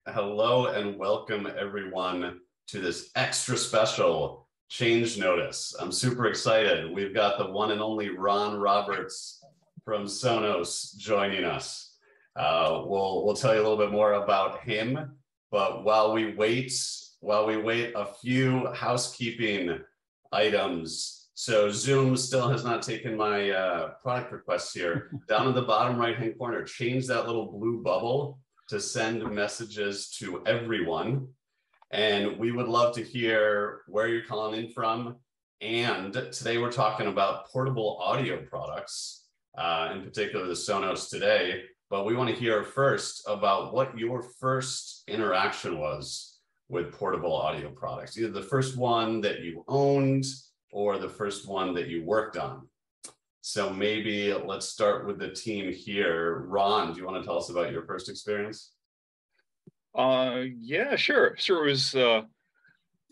Hello and welcome everyone to this extra special change notice. I'm super excited. We've got the one and only Ron Roberts from Sonos joining us. We'll tell you a little bit more about him, but while we wait a few housekeeping items. So Zoom still has not taken my product requests here. Down in the bottom right-hand corner, change that little blue bubble to send messages to everyone. And we would love to hear where you're calling in from. And today we're talking about portable audio products, in particular the Sonos today. But we want to hear first about what your first interaction was with portable audio products, either the first one that you owned or the first one that you worked on. So maybe let's start with the team here. Ron, do you want to tell us about your first experience? Yeah, sure. It was,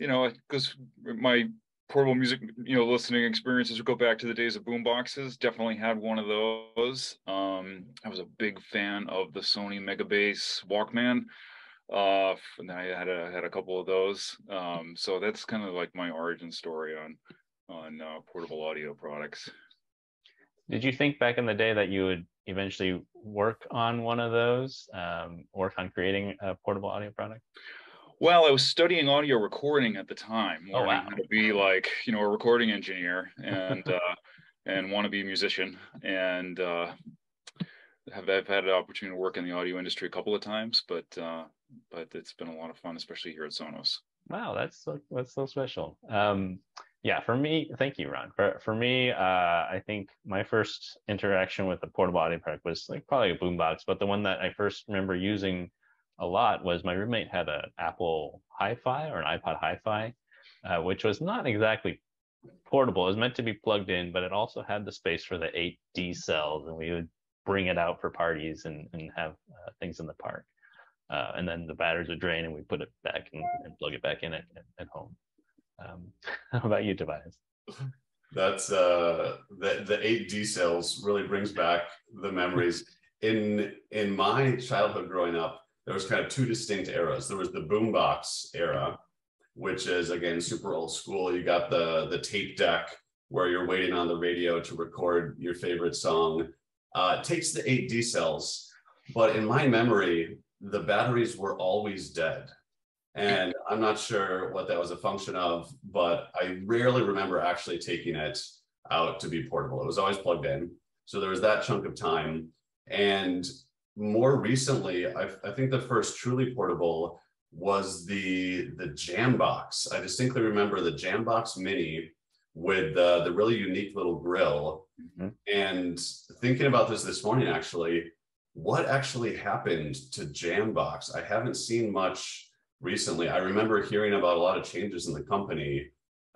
because my portable music, listening experiences would go back to the days of boom boxes. Definitely had one of those. I was a big fan of the Sony Megabass Walkman. And I had a couple of those. So that's kind of like my origin story on portable audio products. Did you think back in the day that you would eventually work on one of those, work on creating a portable audio product? Well, I was studying audio recording at the time, learning wow. how to be like, a recording engineer and and want to be a musician. And I've had the opportunity to work in the audio industry a couple of times, but it's been a lot of fun, especially here at Sonos. Wow, that's so special. Yeah, for me, thank you, Ron. For me, I think my first interaction with a portable audio product was like probably a boombox, but the one that I first remember using a lot was my roommate had an Apple Hi-Fi or an iPod Hi-Fi, which was not exactly portable. It was meant to be plugged in, but it also had the space for the 8D cells, and we would bring it out for parties and have things in the park. And then the batteries would drain and we put it back and plug it back in at home. How about you, Tobias? That's the 8D cells really brings back the memories. In my childhood growing up, there was kind of two distinct eras. There was the boombox era, which is again super old school. You got the tape deck where you're waiting on the radio to record your favorite song. It takes the 8D cells, but in my memory, the batteries were always dead. And I'm not sure what that was a function of, but I rarely remember actually taking it out to be portable. It was always plugged in. So there was that chunk of time. And more recently, I think the first truly portable was the Jambox. I distinctly remember the Jambox Mini with the really unique little grill. Mm-hmm. And thinking about this morning, actually, what actually happened to Jambox? I haven't seen much recently. I remember hearing about a lot of changes in the company.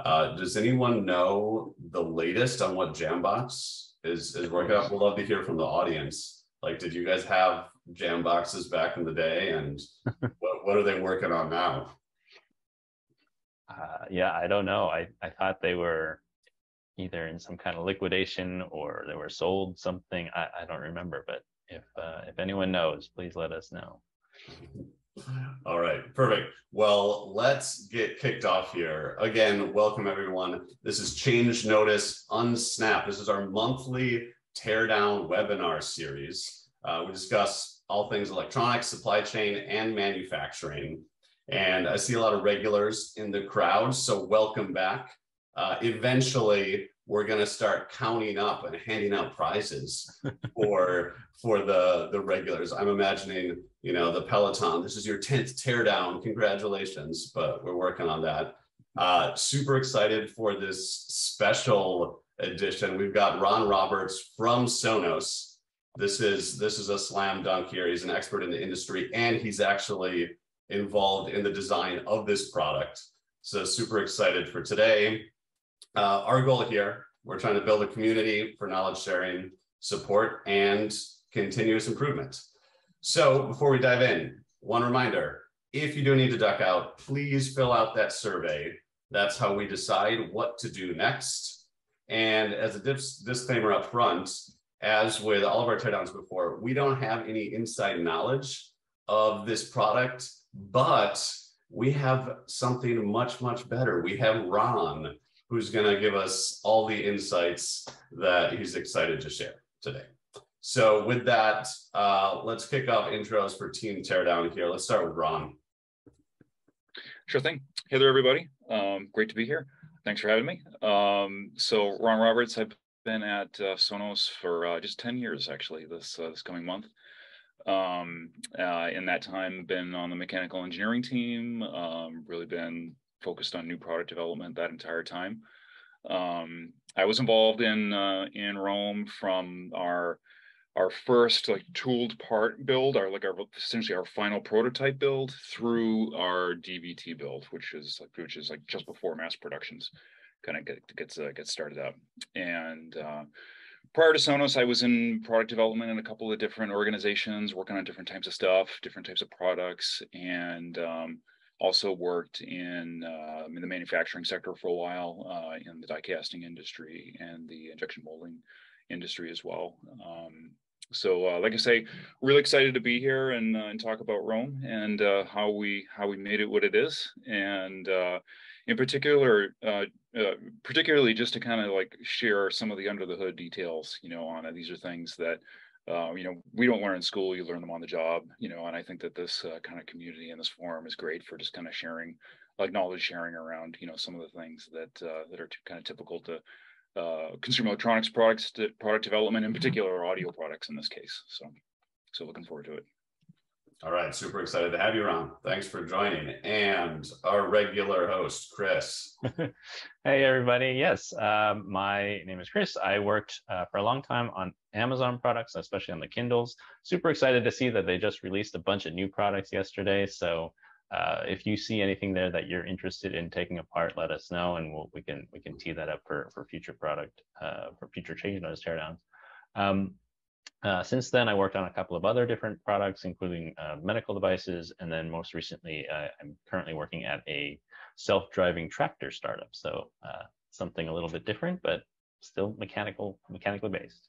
Does anyone know the latest on what Jambox is working on? We'd love to hear from the audience. Like, did you guys have Jamboxes back in the day, and what are they working on now? Yeah, I don't know. I thought they were either in some kind of liquidation or they were sold something. I don't remember, but if anyone knows, please let us know. All right, perfect. Well, let's get kicked off here. Again, welcome everyone. This is Change Notice Unsnap. This is our monthly teardown webinar series. We discuss all things electronics, supply chain, and manufacturing. And I see a lot of regulars in the crowd, so welcome back. Eventually, we're going to start counting up and handing out prizes for the regulars. I'm imagining, the Peloton. This is your 10th teardown. Congratulations, but we're working on that. Super excited for this special edition. We've got Ron Roberts from Sonos. This is a slam dunk here. He's an expert in the industry, and he's actually involved in the design of this product. So super excited for today. Our goal here, we're trying to build a community for knowledge sharing, support, and continuous improvement. So before we dive in, one reminder, if you do need to duck out, please fill out that survey. That's how we decide what to do next. And as a disclaimer up front, as with all of our teardowns before, we don't have any inside knowledge of this product, but we have something much, much better. We have Ron, who's going to give us all the insights that he's excited to share today. So with that, let's kick off intros for Team Teardown here. Let's start with Ron. Sure thing. Hey there, everybody. Great to be here. Thanks for having me. So Ron Roberts, I've been at Sonos for just 10 years, actually, this coming month. In that time, been on the mechanical engineering team, really been focused on new product development that entire time. I was involved in Roam from our first like tooled part build, essentially our final prototype build, through our DVT build, which is like just before mass productions kind of gets started up. And prior to Sonos, I was in product development in a couple of different organizations, working on different types of stuff, different types of products, and also worked in the manufacturing sector for a while, in the die casting industry and the injection molding industry as well. So like I say, really excited to be here and talk about Roam and how we made it what it is, and in particular, particularly just to kind of like share some of the under the hood details, on it. These are things that we don't learn in school. You learn them on the job, and I think that this kind of community and this forum is great for just kind of sharing, like knowledge sharing around, some of the things that are kind of typical to consumer electronics products, product development, in particular audio products in this case. So looking forward to it. All right, super excited to have you, Ron. Thanks for joining. And our regular host, Chris. Hey, everybody. Yes, my name is Chris. I worked for a long time on Amazon products, especially on the Kindles. Super excited to see that they just released a bunch of new products yesterday. So if you see anything there that you're interested in taking apart, let us know, and we can tee that up for future product, for future change notice teardowns. Since then, I worked on a couple of other different products, including medical devices, and then most recently, I'm currently working at a self-driving tractor startup. So something a little bit different, but still mechanically based.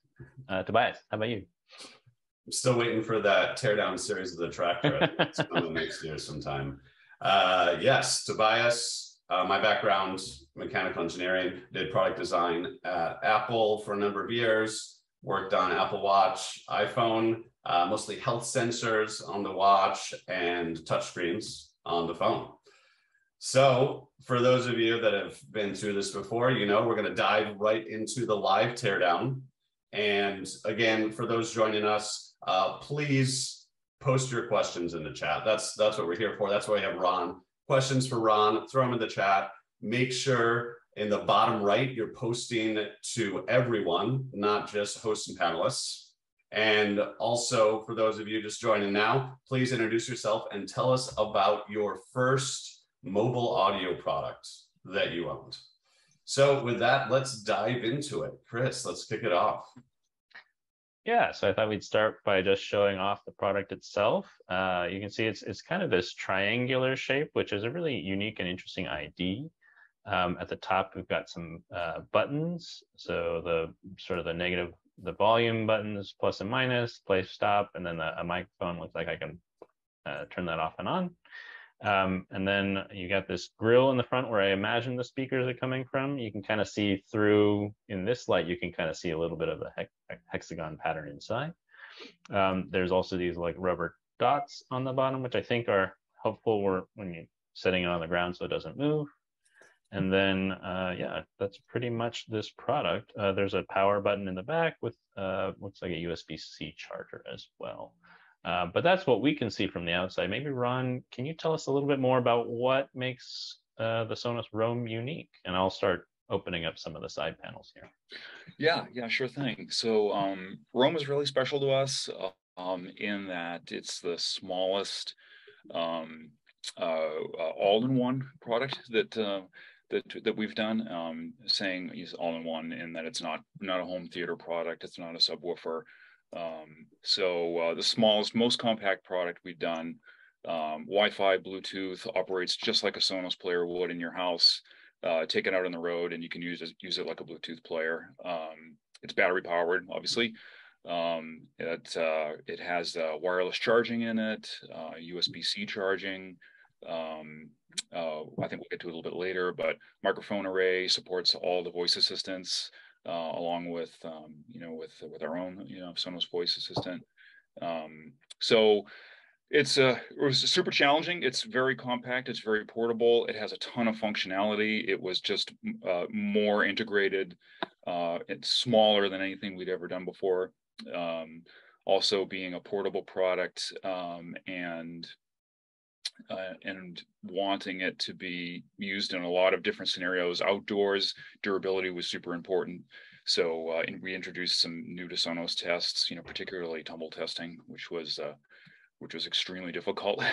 Tobias, how about you? I'm still waiting for that teardown series of the tractor. It's coming next year sometime. Yes, Tobias, my background, mechanical engineering, did product design at Apple for a number of years, worked on Apple Watch, iPhone, mostly health sensors on the watch and touchscreens on the phone. So for those of you that have been through this before, we're going to dive right into the live teardown. And again, for those joining us, please post your questions in the chat. That's what we're here for. That's why we have Ron. Questions for Ron, throw them in the chat. Make sure in the bottom right, you're posting to everyone, not just hosts and panelists. And also for those of you just joining now, please introduce yourself and tell us about your first mobile audio product that you owned. So with that, let's dive into it. Chris, let's kick it off. Yeah, so I thought we'd start by just showing off the product itself. You can see it's kind of this triangular shape, which is a really unique and interesting ID. At the top, we've got some buttons. So the negative, the volume buttons, plus and minus, play, stop, and then a microphone. Looks like I can turn that off and on. And then you got this grill in the front where I imagine the speakers are coming from. You can kind of see through, in this light, you can kind of see a little bit of the hexagon pattern inside. There's also these like rubber dots on the bottom, which I think are helpful when you're setting it on the ground so it doesn't move. And then, yeah, that's pretty much this product. There's a power button in the back with looks like a USB-C charger as well. But that's what we can see from the outside. Maybe Ron, can you tell us a little bit more about what makes the Sonos Roam unique? And I'll start opening up some of the side panels here. Yeah, sure thing. So Roam is really special to us in that it's the smallest all-in-one product that we've done. Saying is all-in-one in that it's not a home theater product. It's not a subwoofer. So the smallest, most compact product we've done, Wi-Fi, Bluetooth, operates just like a Sonos player would in your house, take it out on the road, and you can use it like a Bluetooth player. It's battery powered, obviously. It has wireless charging in it, USB-C charging. I think we'll get to it a little bit later, but microphone array supports all the voice assistants, along with with our own Sonos voice assistant. So it was super challenging. It's very compact. It's very portable. It has a ton of functionality. It was just more integrated. It's smaller than anything we'd ever done before. Also being a portable product, and wanting it to be used in a lot of different scenarios. Outdoors, durability was super important. So we introduced some new to Sonos tests, particularly tumble testing, which was extremely difficult.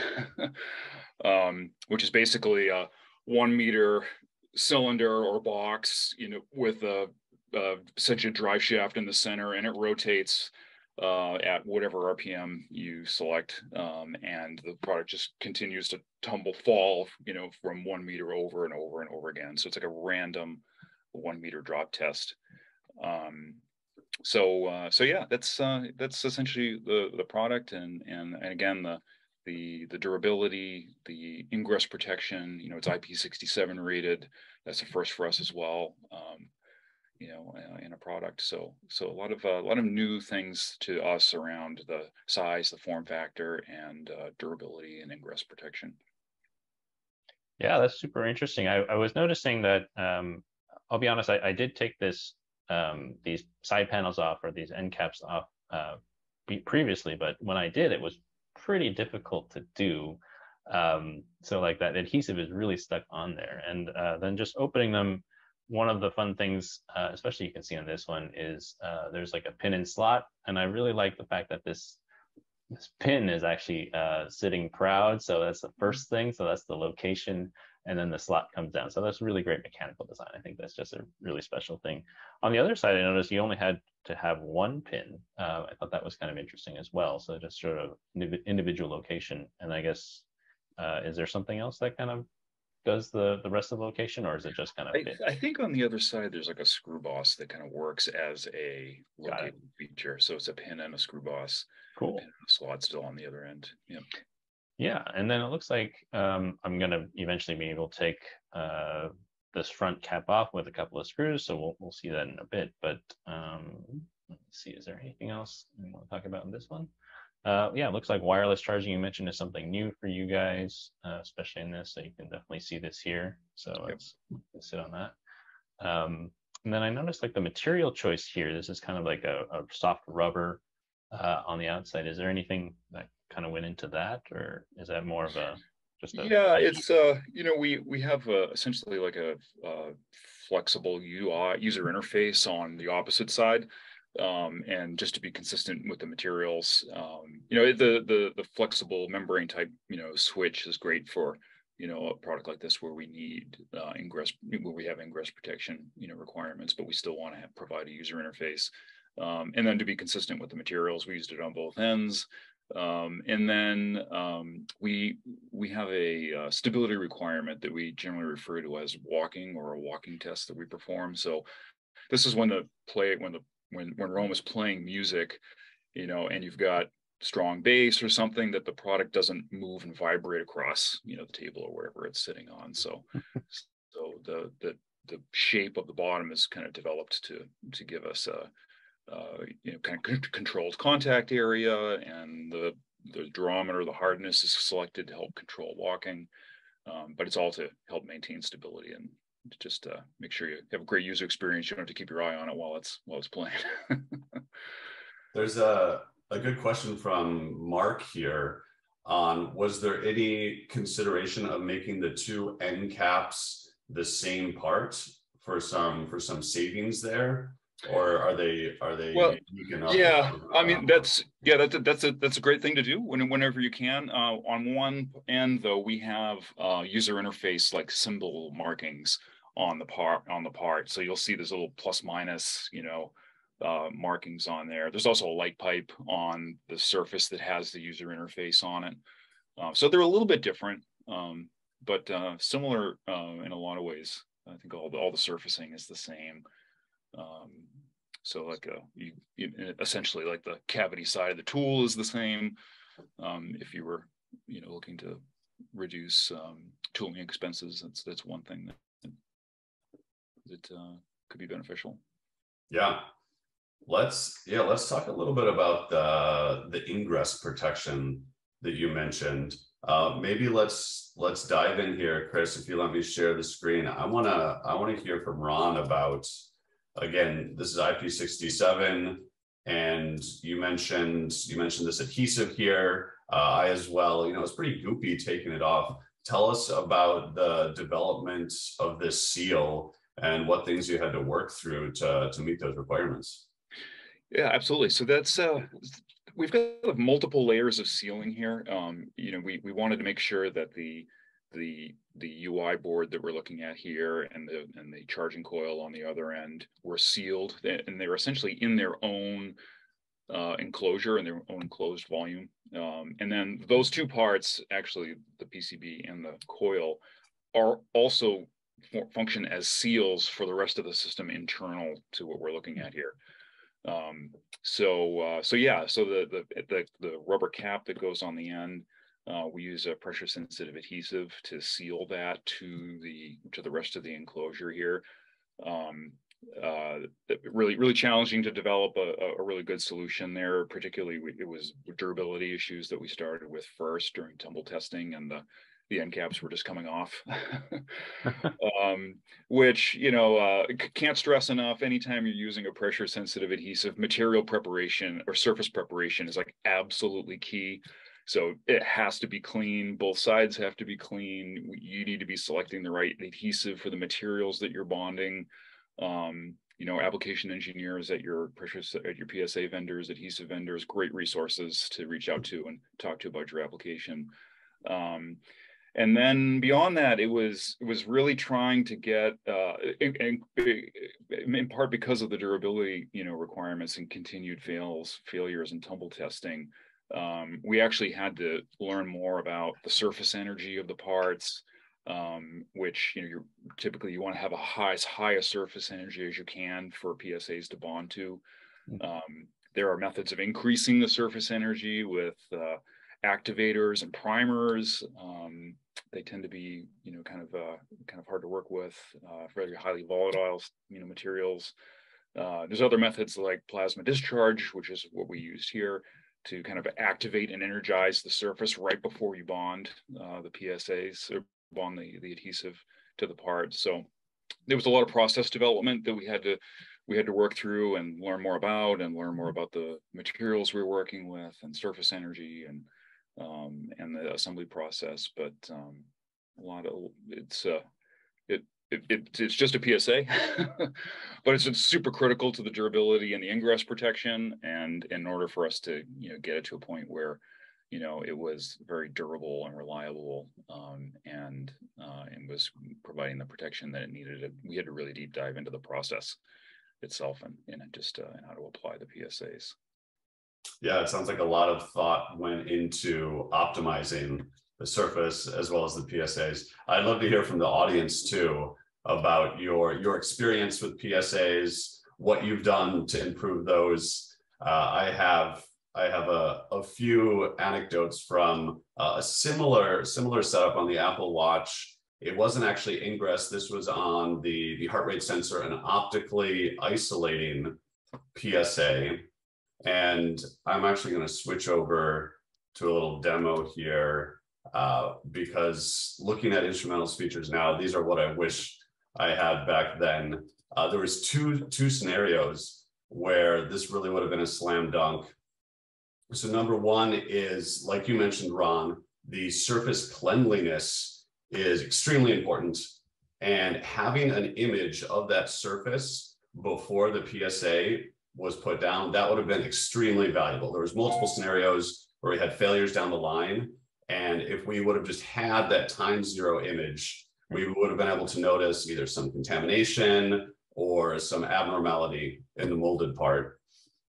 Which is basically a 1 meter cylinder or box, with essentially a drive shaft in the center, and it rotates at whatever RPM you select, and the product just continues to fall, from 1 meter over and over and over again. So it's like a random 1 meter drop test. So yeah, that's essentially the product, and again, the durability, the ingress protection. It's IP67 rated. That's a first for us as well. In a product. So a lot of new things to us around the size, the form factor, and durability and ingress protection. Yeah, that's super interesting. I was noticing that, I'll be honest, I did take these side panels off, or these end caps off, previously, but when I did, it was pretty difficult to do. So like that adhesive is really stuck on there, and then just opening them. One of the fun things, especially you can see on this one, is there's like a pin and slot, and I really like the fact that this pin is actually sitting proud. So that's the first thing. So that's the location, and then the slot comes down. So that's really great mechanical design. I think that's just a really special thing. On the other side, I noticed you only had to have one pin. I thought that was kind of interesting as well. So just sort of individual location. And I guess, is there something else that kind of does the rest of the location, or is it just kind of I think on the other side there's like a screw boss that kind of works as a locating feature. So it's a pin and a screw boss. Cool. Pin and a slot still on the other end. Yeah, and then it looks like I'm gonna eventually be able to take this front cap off with a couple of screws, so we'll see that in a bit. But let's see, is there anything else we want to talk about in this one? Yeah, it looks like wireless charging, you mentioned, is something new for you guys, especially in this. So you can definitely see this here. So let's sit on that. And then I noticed like the material choice here. This is kind of like a soft rubber on the outside. Is there anything that kind of went into that, or is that more of a just a? Yeah, it's we have essentially like a flexible UI user interface on the opposite side. And just to be consistent with the materials, the flexible membrane type, switch is great for, a product like this where we need where we have ingress protection, requirements, but we still want to provide a user interface. And then to be consistent with the materials, we used it on both ends. And then we have a stability requirement that we generally refer to as walking, or a walking test that we perform. So this is when Roam is playing music, and you've got strong bass or something, that the product doesn't move and vibrate across, the table or wherever it's sitting on. So the shape of the bottom is kind of developed to give us a kind of controlled contact area, and the durometer, the hardness is selected to help control walking, but it's all to help maintain stability and just make sure you have a great user experience. You don't have to keep your eye on it while it's playing. There's a good question from Mark here on, was there any consideration of making the two end caps the same part for some savings there? Or are they unique enough? Yeah, I mean, that's a great thing to do whenever you can. On one end, though, we have user interface like symbol markings on the part. So you'll see this little plus minus, markings on there. There's also a light pipe on the surface that has the user interface on it. So they're a little bit different, but similar in a lot of ways. I think all the surfacing is the same. So like essentially like the cavity side of the tool is the same. If you were, looking to reduce tooling expenses, that's one thing that could be beneficial. Yeah. Let's talk a little bit about the ingress protection that you mentioned. Maybe let's dive in here, Chris. If you let me share the screen, I wanna hear from Ron about, again, this is IP67, and you mentioned this adhesive here. I as well, it's pretty goopy taking it off. Tell us about the development of this seal and what things you had to work through to meet those requirements. Yeah, absolutely. So that's we've got multiple layers of sealing here. We wanted to make sure that the UI board that we're looking at here and the charging coil on the other end were sealed, and they were essentially in their own enclosure and their own enclosed volume. And then those two parts, actually the PCB and the coil, are also function as seals for the rest of the system internal to what we're looking at here. So the rubber cap that goes on the end, we use a pressure sensitive adhesive to seal that to the rest of the enclosure here. Really challenging to develop a really good solution there. Particularly, it was durability issues that we started with first during tumble testing, and the end caps were just coming off. Which can't stress enough. Anytime you're using a pressure sensitive adhesive, material preparation or surface preparation is like absolutely key. So it has to be clean. Both sides have to be clean. You need to be selecting the right adhesive for the materials that you're bonding. Application engineers at your PSA vendors, adhesive vendors, great resources to reach out to and talk to about your application. And then beyond that, it was really trying to get, in part because of the durability, requirements and continued failures and tumble testing. We actually had to learn more about the surface energy of the parts, which you typically want to have as high a surface energy as you can for PSAs to bond to. There are methods of increasing the surface energy with activators and primers. They tend to be, kind of hard to work with, very highly volatile, materials. There's other methods like plasma discharge, which is what we used here, to kind of activate and energize the surface right before you bond the PSAs or bond the adhesive to the part. So there was a lot of process development that we had to work through and learn more about the materials we were working with and surface energy and the assembly process. But it's just a PSA, but it's super critical to the durability and the ingress protection. And in order for us to get it to a point where it was very durable and reliable, and was providing the protection that it needed, we had to really deep dive into the process itself and how to apply the PSAs. Yeah, it sounds like a lot of thought went into optimizing the surface as well as the PSAs. I'd love to hear from the audience too about your experience with PSAs, what you've done to improve those. I have a few anecdotes from a similar setup on the Apple Watch. It wasn't actually ingress. This was on the heart rate sensor, an optically isolating PSA. And I'm actually going to switch over to a little demo here because looking at Instrumental's features now, these are what I wish I had back then. There was two scenarios where this really would have been a slam dunk. So number one is, like you mentioned, Ron, the surface cleanliness is extremely important. And having an image of that surface before the PSA was put down, that would have been extremely valuable. There was multiple scenarios where we had failures down the line. And if we would have just had that time zero image, we would have been able to notice either some contamination or some abnormality in the molded part.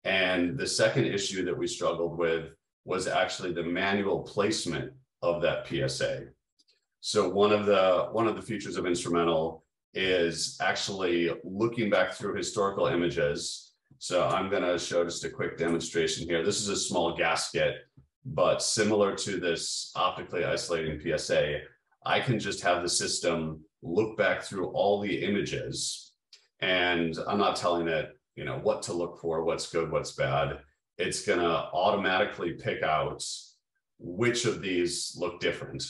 And the second issue that we struggled with was actually the manual placement of that PSA. So one of the features of Instrumental is actually looking back through historical images So I'm going to show just a quick demonstration here. This is a small gasket, but similar to this optically isolating PSA, I can just have the system look back through all the images, and I'm not telling it, you know, what to look for, what's good, what's bad. It's going to automatically pick out which of these look different.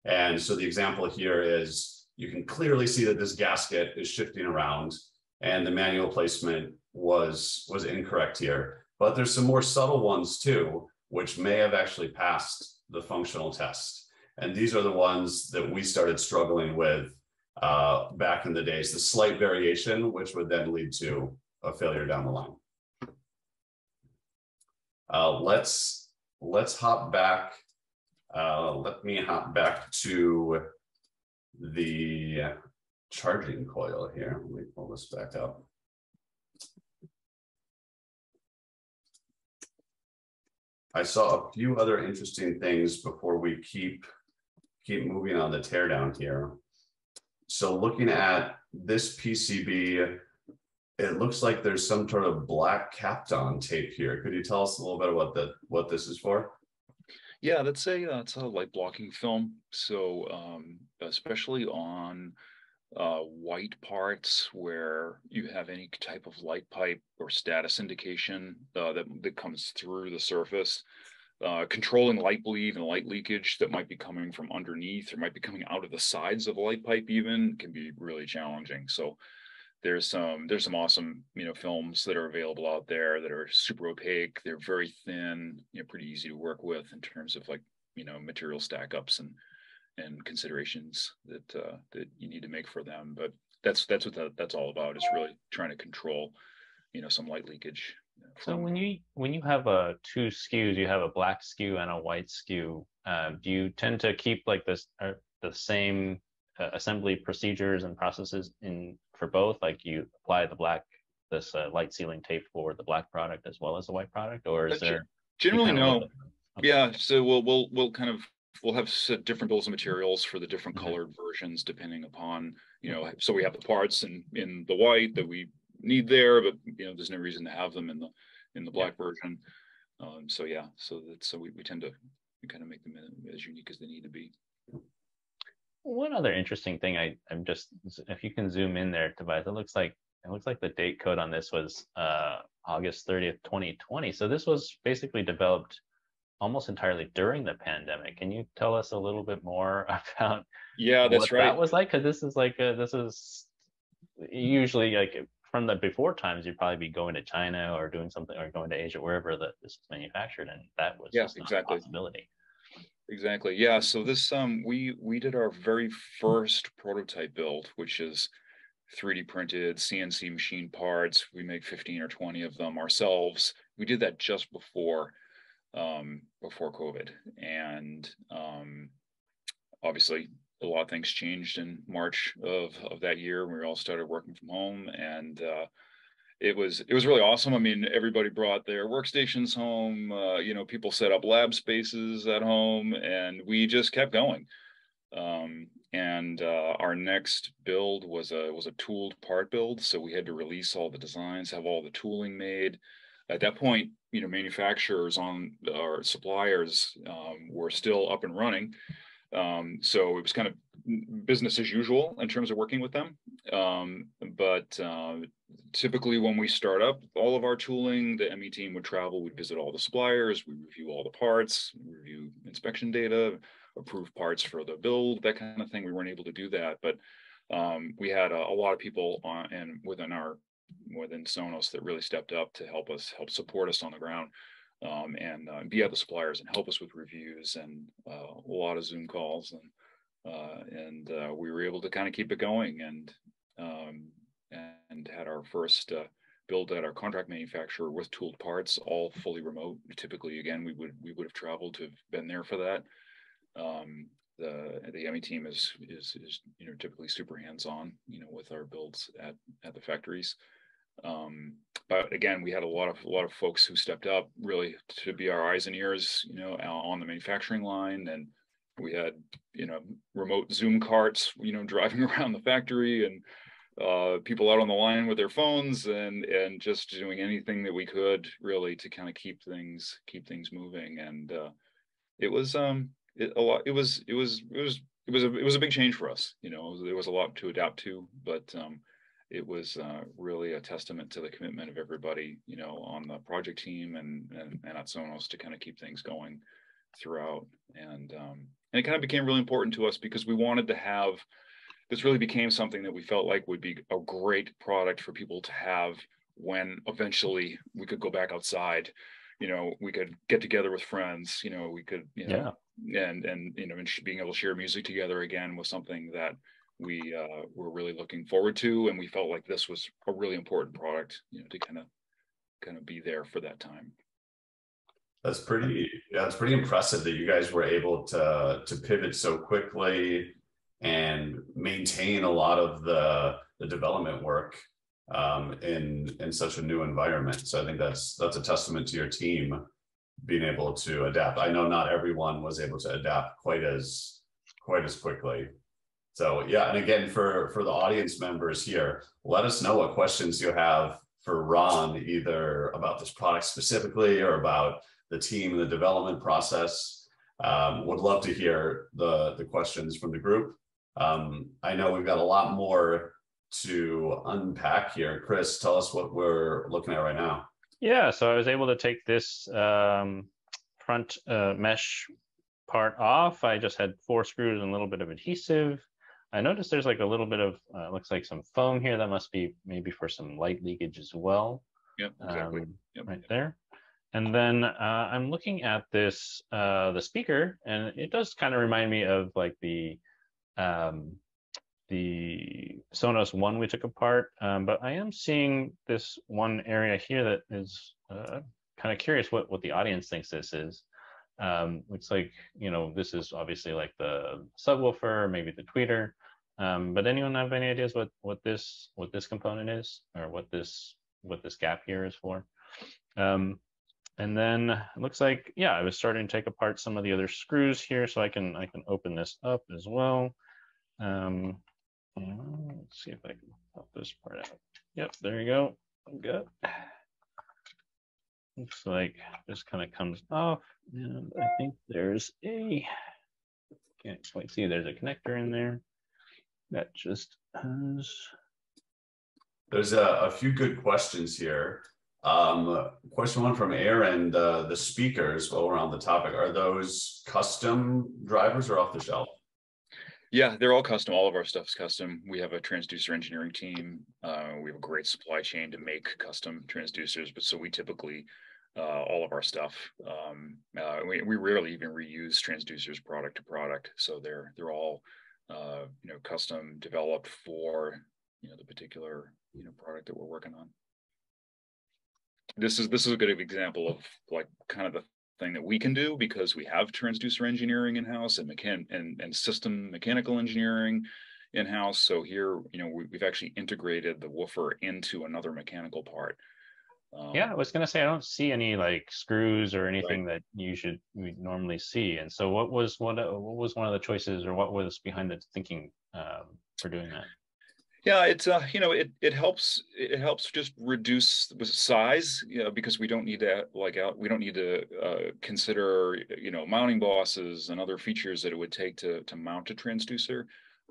And so the example here is you can clearly see that this gasket is shifting around and the manual placement was incorrect here. But there's some more subtle ones too, which may have actually passed the functional test. And these are the ones that we started struggling with back in the days, the slight variation, which would then lead to a failure down the line. Let's hop back. Let me hop back to the charging coil here. Let me pull this back up. I saw a few other interesting things before we keep moving on the teardown here. So looking at this PCB, it looks like there's some sort of black Kapton tape here. Could you tell us a little bit about what this is for? Yeah, it's a light blocking film. So especially on white parts where you have any type of light pipe or status indication that comes through the surface, controlling light bleed and light leakage that might be coming from underneath or might be coming out of the sides of the light pipe even can be really challenging. So there's some awesome, you know, films that are available out there that are super opaque. They're very thin, you know, pretty easy to work with in terms of, like, you know, material stack ups and considerations that you need to make for them. But that's what that's all about, is really trying to control, you know, some light leakage. So when you have two SKUs, you have a black SKU and a white SKU. Do you tend to keep like the same assembly procedures and processes for both? Like you apply this light sealing tape for the black product as well as the white product, or is there generally no? Okay. Yeah, so we'll have different bills of materials for the different colored versions depending upon, you know, so we have the parts in the white that we need there, but, you know, there's no reason to have them in the black version. So yeah, so we tend to kind of make them as unique as they need to be. One other interesting thing, I'm just, if you can zoom in there, Tobias, it looks like the date code on this was August 30th, 2020. So this was basically developed almost entirely during the pandemic. Can you tell us a little bit more about that's right. that was like? Because this is usually, like, from the before times, you'd probably be going to China or doing something, or going to Asia, wherever this is manufactured, and that was just not a possibility. Exactly. Yeah. So this we did our very first prototype build, which is 3D printed CNC machine parts. We make 15 or 20 of them ourselves. We did that just before COVID, and obviously a lot of things changed in March of that year when we all started working from home, and it was really awesome. I mean, everybody brought their workstations home. You know, people set up lab spaces at home, and we just kept going. And our next build was a tooled part build, so we had to release all the designs, have all the tooling made. At that point, you know, manufacturers on our suppliers were still up and running. So it was kind of business as usual in terms of working with them. But typically when we start up all of our tooling, the ME team would travel, we'd visit all the suppliers, we review all the parts, review inspection data, approve parts for the build, that kind of thing. We weren't able to do that, but we had a lot of people within Sonos that really stepped up to help support us on the ground. And be at the suppliers and help us with reviews and a lot of Zoom calls, and we were able to kind of keep it going, and had our first build at our contract manufacturer with tooled parts, all fully remote. Typically, again, we would have traveled to have been there for that. The ME team is you know, typically super hands-on, you know, with our builds at the factories. But again, we had a lot of folks who stepped up really to be our eyes and ears, you know, on the manufacturing line. And we had, you know, remote Zoom carts, you know, driving around the factory, and people out on the line with their phones and just doing anything that we could really to kind of keep things moving. And it was it was a big change for us. There was a lot to adapt to, but it was really a testament to the commitment of everybody, on the project team and at Sonos to kind of keep things going throughout. And it kind of became really important to us because we wanted to have, this really became something that we felt like would be a great product for people to have when eventually we could go back outside. We could get together with friends, we could, Yeah. and being able to share music together again was something that we were really looking forward to. And we felt like this was a really important product, to kind of be there for that time. That's pretty impressive that you guys were able to pivot so quickly and maintain a lot of the development work in such a new environment. So I think that's a testament to your team being able to adapt. I know not everyone was able to adapt quite as quickly. So yeah, and again, for the audience members here, let us know what questions you have for Ron, either about this product specifically or about the team and the development process. Would love to hear the questions from the group. I know we've got a lot more to unpack here. Chris, tell us what we're looking at right now. Yeah, so I was able to take this front mesh part off. I just had 4 screws and a little bit of adhesive. I noticed there's like a little bit of, looks like some foam here. That must be maybe for some light leakage as well. Yep, exactly. Right there. And then I'm looking at this, the speaker, and it does kind of remind me of like the Sonos One we took apart, but I am seeing this one area here that is kind of curious what the audience thinks this is. Looks like, this is obviously like the subwoofer, maybe the tweeter, but anyone have any ideas what this component is, or what this gap here is for? And then it looks like, yeah, I was starting to take apart some of the other screws here, so I can open this up as well. Let's see if I can pop this part out. Yep, there you go. I'm good. Looks like this kind of comes off, and I think there's can't quite see, there's a connector in there that just has. There's a few good questions here. Question one from Aaron, the speakers, while we're on the topic, are those custom drivers or off the shelf? Yeah, they're all custom. All of our stuff is custom. We have a transducer engineering team. We have a great supply chain to make custom transducers, but so we typically, all of our stuff, we rarely even reuse transducers product to product. So they're all, custom developed for, the particular, product that we're working on. This is a good example of like kind of the thing that we can do because we have transducer engineering in-house and system mechanical engineering in-house. So here, we've actually integrated the woofer into another mechanical part. Yeah, I was going to say, I don't see any like screws or anything that we normally see. And so what was one of the choices, or what was behind the thinking for doing that? Yeah, it's it helps just reduce the size, because we don't need to consider mounting bosses and other features that it would take to mount a transducer.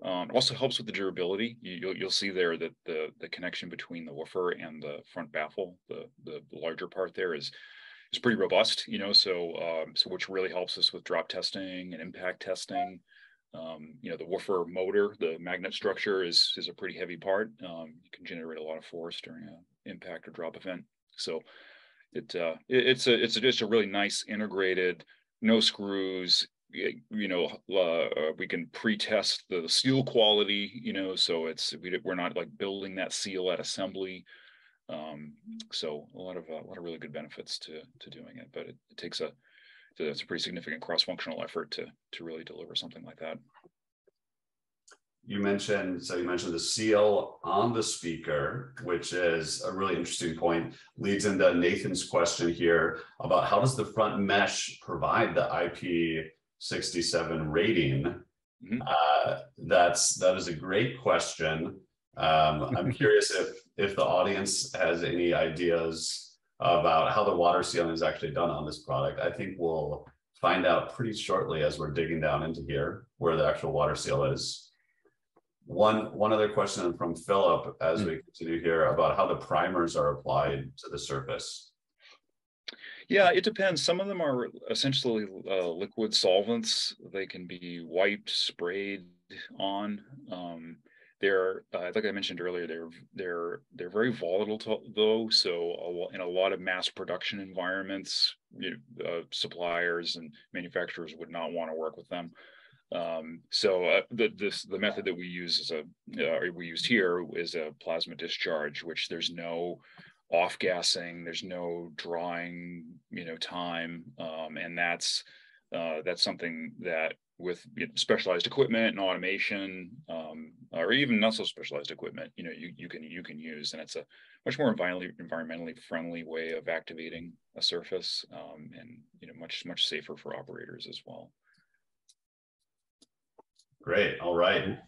It also helps with the durability. You'll see there that the connection between the woofer and the front baffle, the larger part there is pretty robust, so which really helps us with drop testing and impact testing. The woofer motor, the magnet structure is a pretty heavy part. You can generate a lot of force during an impact or drop event. So it's just a really nice integrated, no screws. We can pre-test the seal quality. So we're not like building that seal at assembly. So a lot of really good benefits to doing it, but it takes it's a pretty significant cross-functional effort to really deliver something like that. You mentioned the seal on the speaker, which is a really interesting point. Leads into Nathan's question here about how does the front mesh provide the IP67 rating? Mm-hmm. That is a great question. I'm curious if the audience has any ideas about how the water sealing is actually done on this product. I think we'll find out pretty shortly as we're digging down into here where the actual water seal is. One other question from Philip as we continue here about how the primers are applied to the surface. Yeah, it depends. Some of them are essentially liquid solvents. They can be wiped, sprayed on. They're like I mentioned earlier, they're very volatile though. So in a lot of mass production environments, suppliers and manufacturers would not want to work with them. The method that we use we used here is a plasma discharge, which there's no off gassing, there's no drawing, time, and that's something that with specialized equipment and automation, or even not so specialized equipment, you can use, and it's a much more environmentally friendly way of activating a surface, and much safer for operators as well. Great. All right.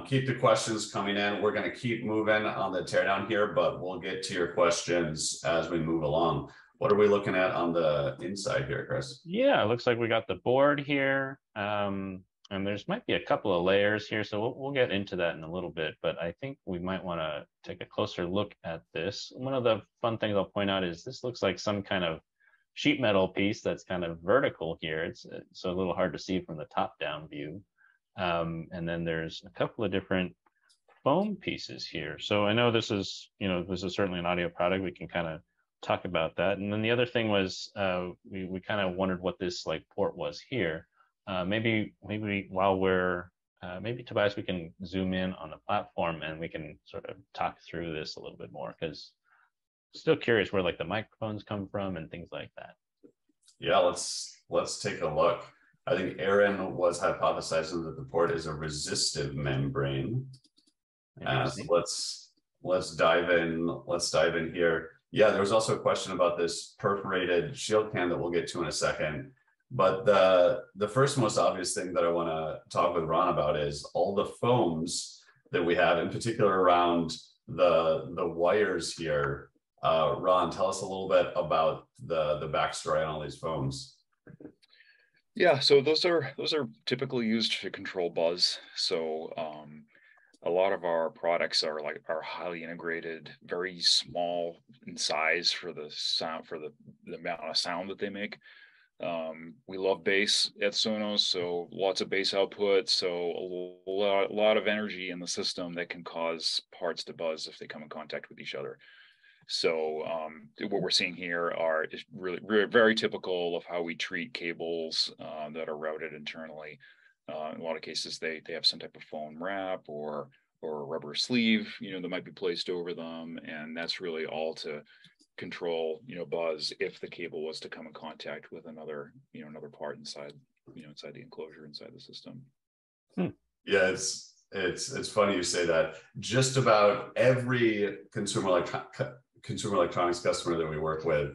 Keep the questions coming in. We're going to keep moving on the teardown here, but we'll get to your questions as we move along. What are we looking at on the inside here, Chris? Yeah, it looks like we got the board here. And there's might be a couple of layers here, so we'll get into that in a little bit, but I think we might want to take a closer look at this. One of the fun things I'll point out is this looks like some kind of sheet metal piece that's kind of vertical here. It's a little hard to see from the top-down view. And then there's a couple of different foam pieces here. So I know this is certainly an audio product. We can kind of talk about that. And then the other thing was we kind of wondered what this port was here. Maybe while we're maybe Tobias, we can zoom in on the platform and we can sort of talk through this a little bit more, because still curious where the microphones come from and things like that. Yeah, let's take a look. I think Aaron was hypothesizing that the port is a resistive membrane. So let's dive in. Let's dive in here. Yeah, there was also a question about this perforated shield can that we'll get to in a second. But the first most obvious thing that I want to talk with Ron about is all the foams that we have, in particular around the wires here. Ron, tell us a little bit about the backstory on all these foams. Yeah, so those are typically used to control buzz. So a lot of our products are highly integrated, very small in size for the sound, for the amount of sound that they make. We love bass at Sonos, so lots of bass output. So a lot of energy in the system that can cause parts to buzz if they come in contact with each other. So what we're seeing here is really very typical of how we treat cables that are routed internally. In a lot of cases, they have some type of foam wrap or a rubber sleeve, that might be placed over them, and that's really all to control, buzz if the cable was to come in contact with another part inside, inside the enclosure, inside the system. Yeah, it's funny you say that. Just about every consumer electronics customer that we work with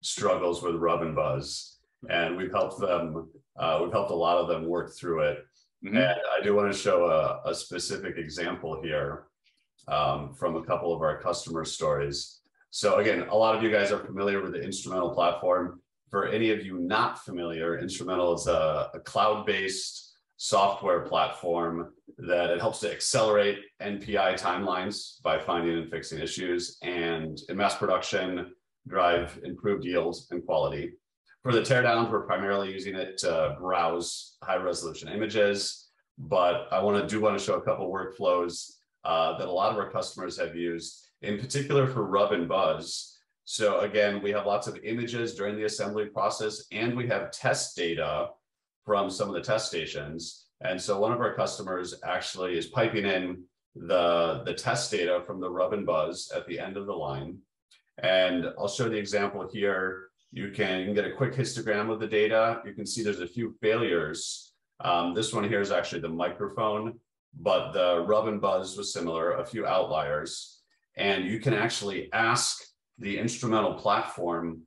struggles with rub and buzz, and we've helped them. We've helped a lot of them work through it. Mm-hmm. And I do want to show a specific example here from a couple of our customer stories. So again, a lot of you guys are familiar with the Instrumental platform. For any of you not familiar, Instrumental is a cloud-based software platform that it helps to accelerate NPI timelines by finding and fixing issues, and in mass production, drive improved yields and quality. For the teardowns, we're primarily using it to browse high-resolution images, but I want to show a couple workflows that a lot of our customers have used, in particular for rub and buzz. So again, we have lots of images during the assembly process, and we have test data from some of the test stations. And so one of our customers actually is piping in the test data from the rub and buzz at the end of the line. And I'll show the example here. You can get a quick histogram of the data. You can see there's a few failures. This one here is actually the microphone, but the rub and buzz was similar, a few outliers. And you can actually ask the Instrumental platform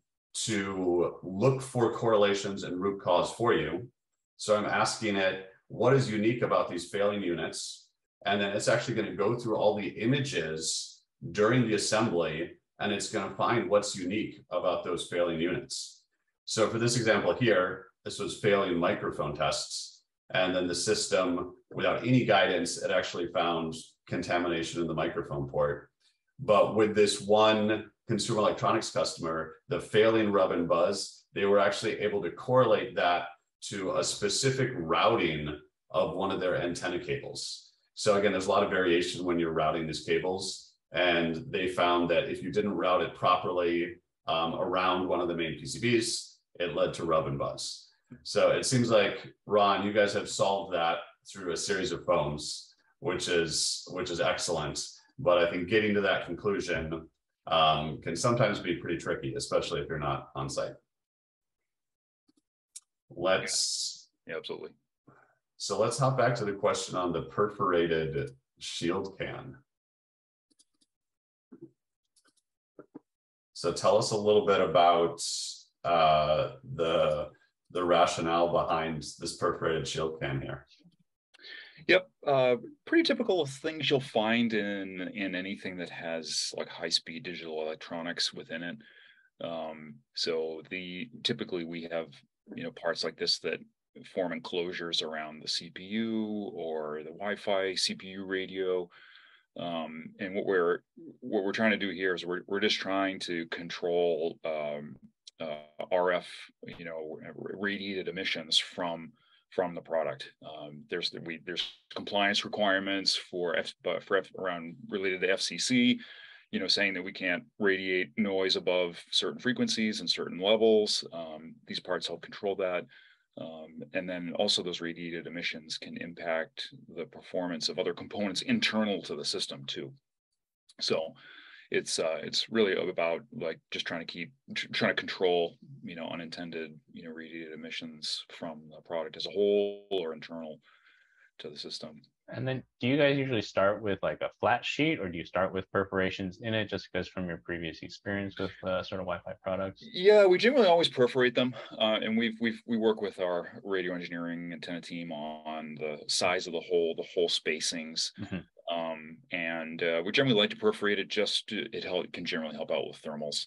to look for correlations and root cause for you. So I'm asking it, what is unique about these failing units? And then it's actually going to go through all the images during the assembly, and it's going to find what's unique about those failing units. So for this example here, this was failing microphone tests. And then the system, without any guidance, it actually found contamination in the microphone port. But with this one consumer electronics customer, the failing rub and buzz, they were actually able to correlate that to a specific routing of one of their antenna cables. So again, there's a lot of variation when you're routing these cables. And they found that if you didn't route it properly around one of the main PCBs, it led to rub and buzz. So it seems like, Ron, you guys have solved that through a series of phones, which is excellent. But I think getting to that conclusion can sometimes be pretty tricky, especially if you're not on site. Yeah, absolutely. So let's hop back to the question on the perforated shield can. So tell us a little bit about the rationale behind this perforated shield can here. Yep, pretty typical of things you'll find in anything that has like high-speed digital electronics within it. So typically we have parts like this that form enclosures around the CPU or the Wi-Fi CPU radio. And what we're trying to do here is we're just trying to control RF, radiated emissions from the product. There's compliance requirements for around related to FCC, saying that we can't radiate noise above certain frequencies and certain levels. These parts help control that. And then also those radiated emissions can impact the performance of other components internal to the system too. So it's really about like just trying to control unintended radiated emissions from the product as a whole or internal to the system. And then do you guys usually start with like a flat sheet, or do you start with perforations in it just because from your previous experience with sort of Wi-Fi products? Yeah, we generally always perforate them. And we work with our radio engineering antenna team on the size of the hole spacings. Mm-hmm. And we generally like to perforate it it can generally help out with thermals.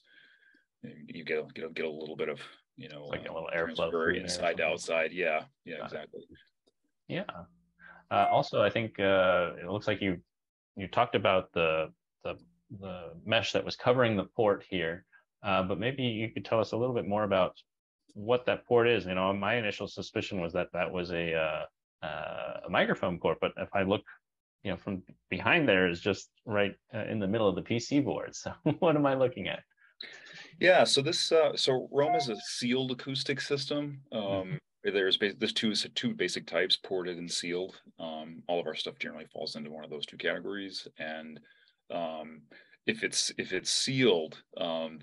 You get a little bit of, like a little airflow inside to outside. Yeah, exactly. Yeah. Also, I think it looks like you talked about the mesh that was covering the port here, but maybe you could tell us a little bit more about what that port is. My initial suspicion was that was a microphone port, but if I look, from behind there is just right in the middle of the PC board. So what am I looking at? Yeah, so this Roam is a sealed acoustic system. There's two basic types, ported and sealed. All of our stuff generally falls into one of those two categories. And if it's sealed,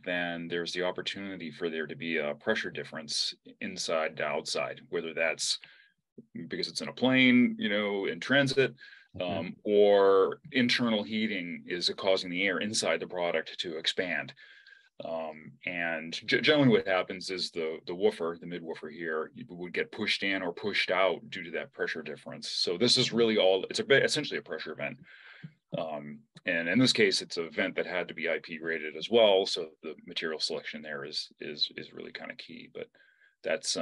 then there's the opportunity for there to be a pressure difference inside to outside, whether that's because it's in a plane, in transit, or internal heating is causing the air inside the product to expand. And generally what happens is the woofer, the mid woofer here, would get pushed in or pushed out due to that pressure difference. So this is really it's essentially a pressure vent. And in this case, it's a vent that had to be IP rated as well. So the material selection there is really kind of key, but that's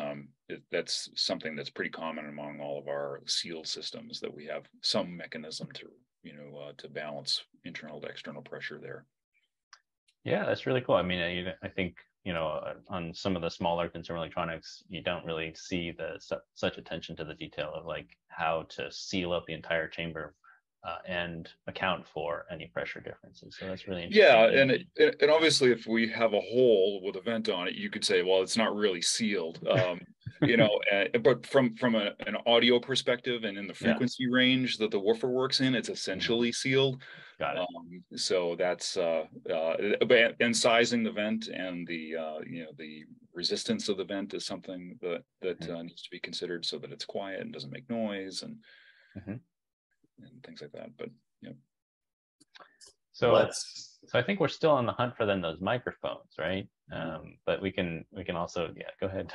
something that's pretty common among all of our sealed systems, that we have some mechanism to, to balance internal to external pressure there. Yeah, that's really cool. I mean, I think, on some of the smaller consumer electronics, you don't really see such attention to the detail of like how to seal up the entire chamber and account for any pressure differences. So that's really interesting. Yeah, and obviously if we have a hole with a vent on it, you could say, well, it's not really sealed. But from an audio perspective and in the frequency range that the woofer works in, it's essentially sealed. Got it. So that's and sizing the vent and the resistance of the vent is something that needs to be considered, so that it's quiet and doesn't make noise and things like that. But so I think we're still on the hunt for those microphones, right? But we can also go ahead.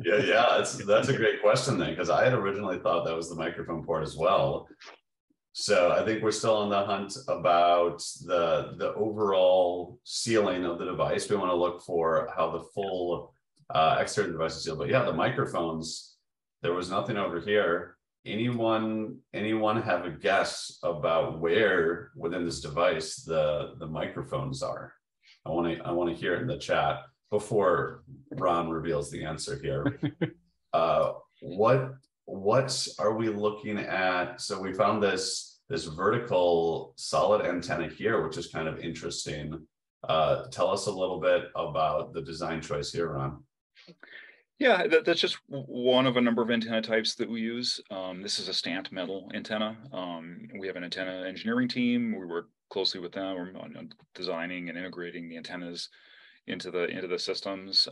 yeah, that's a great question then, because I had originally thought that was the microphone port as well. So I think we're still on the hunt about the overall sealing of the device. We want to look for how the full exterior device is sealed. But yeah, the microphones, there was nothing over here. Anyone have a guess about where within this device the microphones are? I want to hear it in the chat before Ron reveals the answer here. What are we looking at? So we found this vertical solid antenna here, which is kind of interesting. Tell us a little bit about the design choice here, Ron. Yeah, that's just one of a number of antenna types that we use. This is a stamped metal antenna. We have an antenna engineering team. We work closely with them on designing and integrating the antennas into the systems.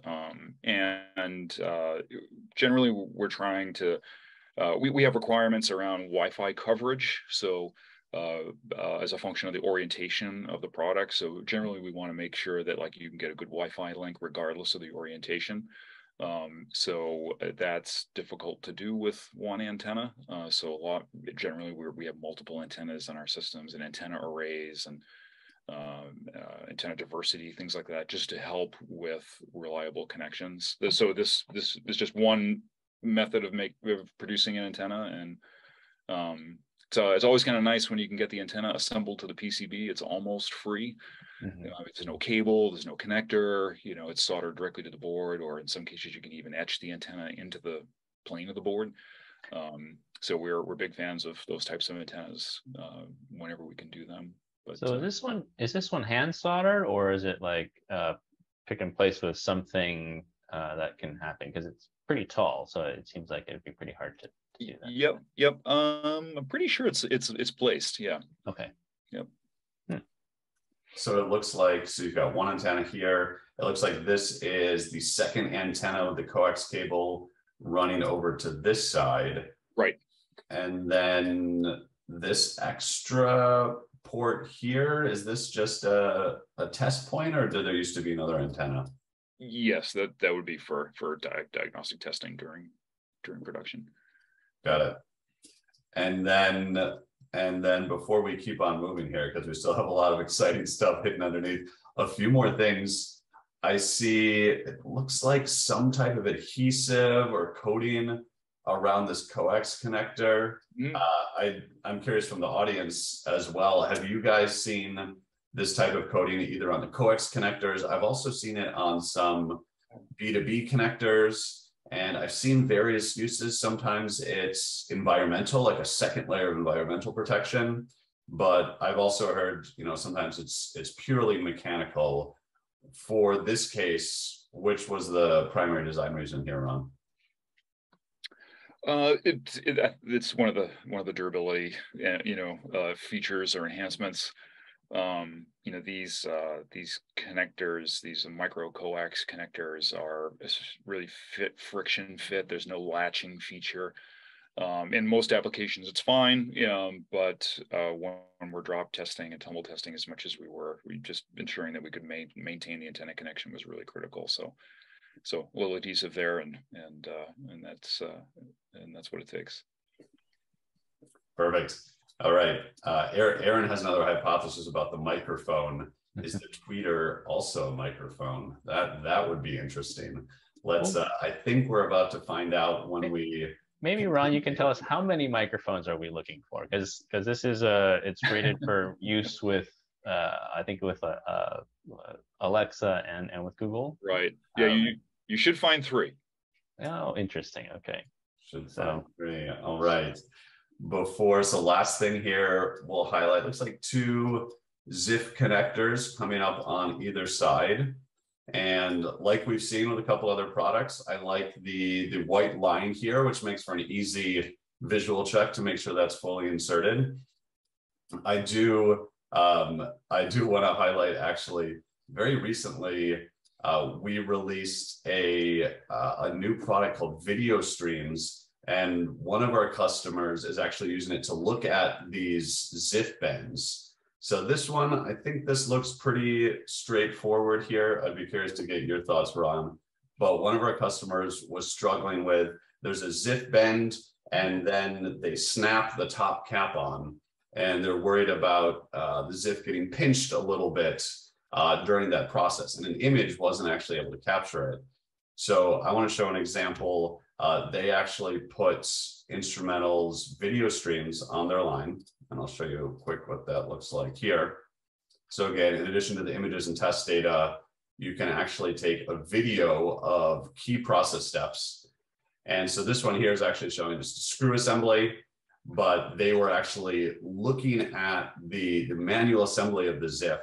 Generally, we're trying to. We have requirements around Wi-Fi coverage. So. As a function of the orientation of the product. So generally, we want to make sure that like you can get a good Wi-Fi link regardless of the orientation. So that's difficult to do with one antenna. So generally we have multiple antennas in our systems and antenna arrays and antenna diversity, things like that, just to help with reliable connections. So this is just one method of producing an antenna, and so it's always kind of nice when you can get the antenna assembled to the PCB. It's almost free. There's no cable, there's no connector, it's soldered directly to the board, or in some cases you can even etch the antenna into the plane of the board. So we're big fans of those types of antennas whenever we can do them. But, so is this one hand soldered, or is it like pick and place with something that can happen? Because it's pretty tall, so it seems like it'd be pretty hard to do that. Yep. I'm pretty sure it's placed. Yeah. Okay. Yep. So it looks like, so you've got one antenna here. It looks like this is the second antenna with the coax cable running over to this side. Right. And then this extra port here, is this just a test point, or did there used to be another antenna? Yes, that would be for diagnostic testing during production. Got it. And then before we keep on moving here, because we still have a lot of exciting stuff hidden underneath, a few more things. I see it looks like some type of adhesive or coating around this coax connector. I'm curious from the audience as well. Have you guys seen this type of coating either on the coax connectors? I've also seen it on some B2B connectors. And I've seen various uses. Sometimes it's environmental, like a second layer of environmental protection. But I've also heard, sometimes it's purely mechanical. For this case, which was the primary design reason here, Ron? It's one of the durability, features or enhancements. These connectors, these micro coax connectors are really friction fit. There's no latching feature. In most applications, it's fine. But when we're drop testing and tumble testing, as much as we just ensuring that we could maintain the antenna connection was really critical. So a little adhesive there, and that's what it takes. Perfect. All right. Aaron has another hypothesis about the microphone. Is the tweeter also a microphone? That would be interesting. Let's. I think we're about to find out when we. Maybe Ron, you can tell us how many microphones are we looking for? Because this is it's rated for use with I think with Alexa and with Google. Right. Yeah. You should find 3. Oh, interesting. Okay. Should find 3. All right. So last thing here we'll highlight, looks like 2 ZIF connectors coming up on either side. And like we've seen with a couple other products, I like the white line here, which makes for an easy visual check to make sure that's fully inserted. I do want to highlight, actually, very recently, we released a new product called Video Streams. And one of our customers is actually using it to look at these ZIF bends. So this one, I think this looks pretty straightforward here. I'd be curious to get your thoughts, Ron. But one of our customers was struggling with, there's a ZIF bend and then they snap the top cap on. and they're worried about the ZIF getting pinched a little bit during that process, and an image wasn't actually able to capture it. So I want to show an example. They actually put instrumentals video streams on their line, and I'll show you quick what that looks like here. So again, in addition to the images and test data, you can actually take a video of key process steps. And so this one here is actually showing just a screw assembly, but they were actually looking at the manual assembly of the ZIF.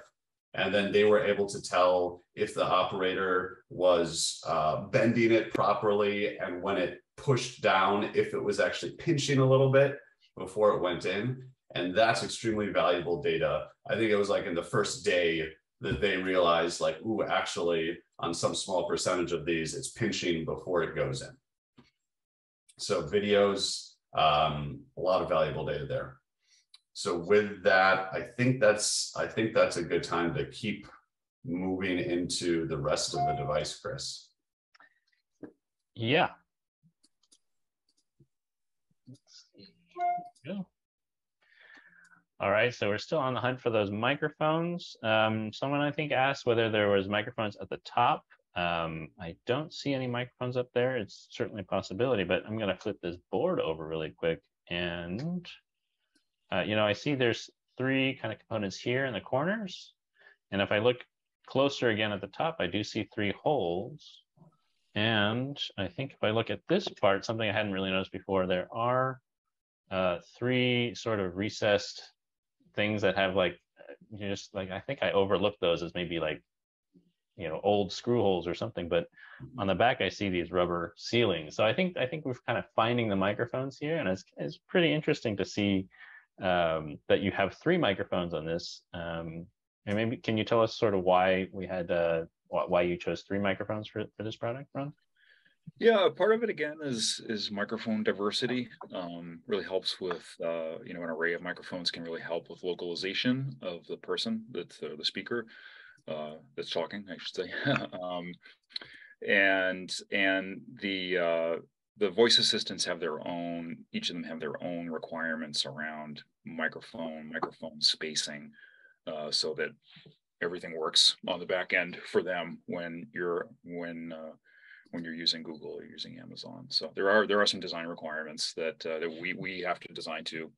And then they were able to tell if the operator was bending it properly, and when it pushed down, if it was actually pinching a little bit before it went in. And that's extremely valuable data. I think it was like in the first day that they realized, like, ooh, actually on some small percentage of these, it's pinching before it goes in. So videos, a lot of valuable data there. So with that, I think that's a good time to keep moving into the rest of the device, Chris. Yeah. Let's see. Go. All right, so we're still on the hunt for those microphones. Someone I think asked whether there was microphones at the top. I don't see any microphones up there. It's certainly a possibility, but I'm going to flip this board over really quick. And, I see there's 3 kind of components here in the corners. And if I look closer again at the top, I do see 3 holes. And I think if I look at this part, something I hadn't really noticed before, there are 3 sort of recessed things that have like, just like, I think I overlooked those as maybe like, old screw holes or something, but on the back I see these rubber ceilings. So I think we're kind of finding the microphones here, and it's pretty interesting to see that you have 3 microphones on this. And maybe can you tell us sort of why we had why you chose 3 microphones for this product, Ron? Yeah, part of it again is microphone diversity. Really helps with an array of microphones can really help with localization of the person that's the speaker that's talking, I should say. And the voice assistants have their own. Each of them have their own requirements around microphone spacing, so that everything works on the back end for them when you're using Google or using Amazon. So there are some design requirements that we have to design to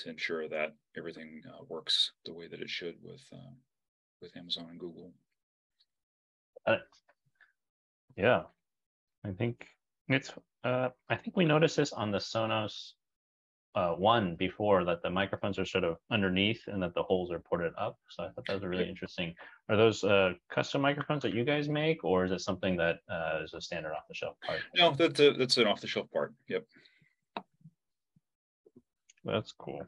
ensure that everything works the way that it should with Amazon and Google. Yeah, I think it's. I think we noticed this on the Sonos one before, that the microphones are sort of underneath and that the holes are ported up. So I thought that was really interesting. Are those custom microphones that you guys make, or is it something that is a standard off-the-shelf part? No, that's an off-the-shelf part. Yep. That's cool.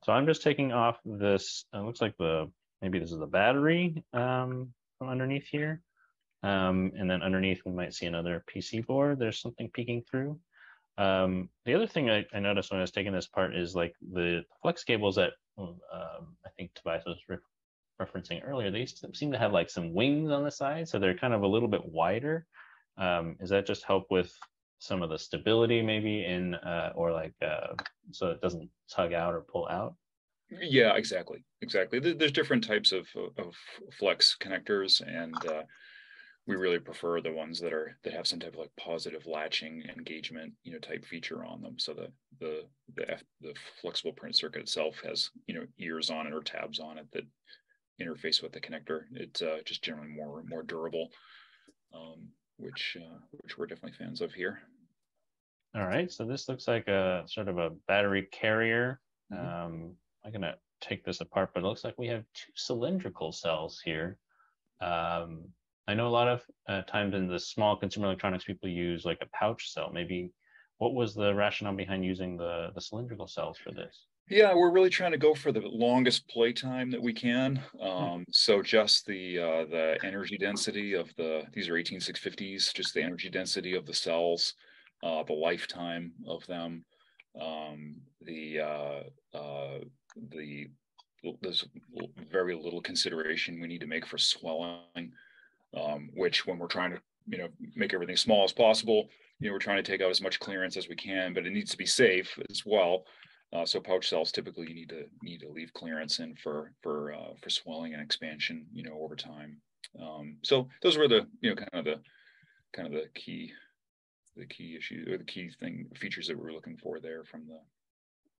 So I'm just taking off this. It looks like maybe this is the battery from underneath here. And then underneath we might see another PC board. There's something peeking through. The other thing I noticed when I was taking this apart is like the flex cables that I think Tobias was referencing earlier. They seem to have like some wings on the side, so they're kind of a little bit wider. Is that just help with some of the stability maybe or like so it doesn't tug out or pull out? Yeah, exactly. There's different types of flex connectors, and we really prefer the ones that have some type of like positive latching engagement, type feature on them. So the flexible print circuit itself has, ears on it or tabs on it that interface with the connector. It's just generally more durable, which we're definitely fans of here. All right, so this looks like a sort of a battery carrier. I'm gonna take this apart, but it looks like we have 2 cylindrical cells here. I know a lot of times in the small consumer electronics, people use like a pouch cell. Maybe what was the rationale behind using the cylindrical cells for this? Yeah, we're really trying to go for the longest play time that we can. So just the energy density of these are 18650s, just the energy density of the cells, the lifetime of them, there's very little consideration we need to make for swelling. Which when we're trying to, make everything small as possible, we're trying to take out as much clearance as we can, but it needs to be safe as well. So pouch cells typically you need to leave clearance in for swelling and expansion, over time. So those were the kind of the key issue, or the key features that we were looking for there from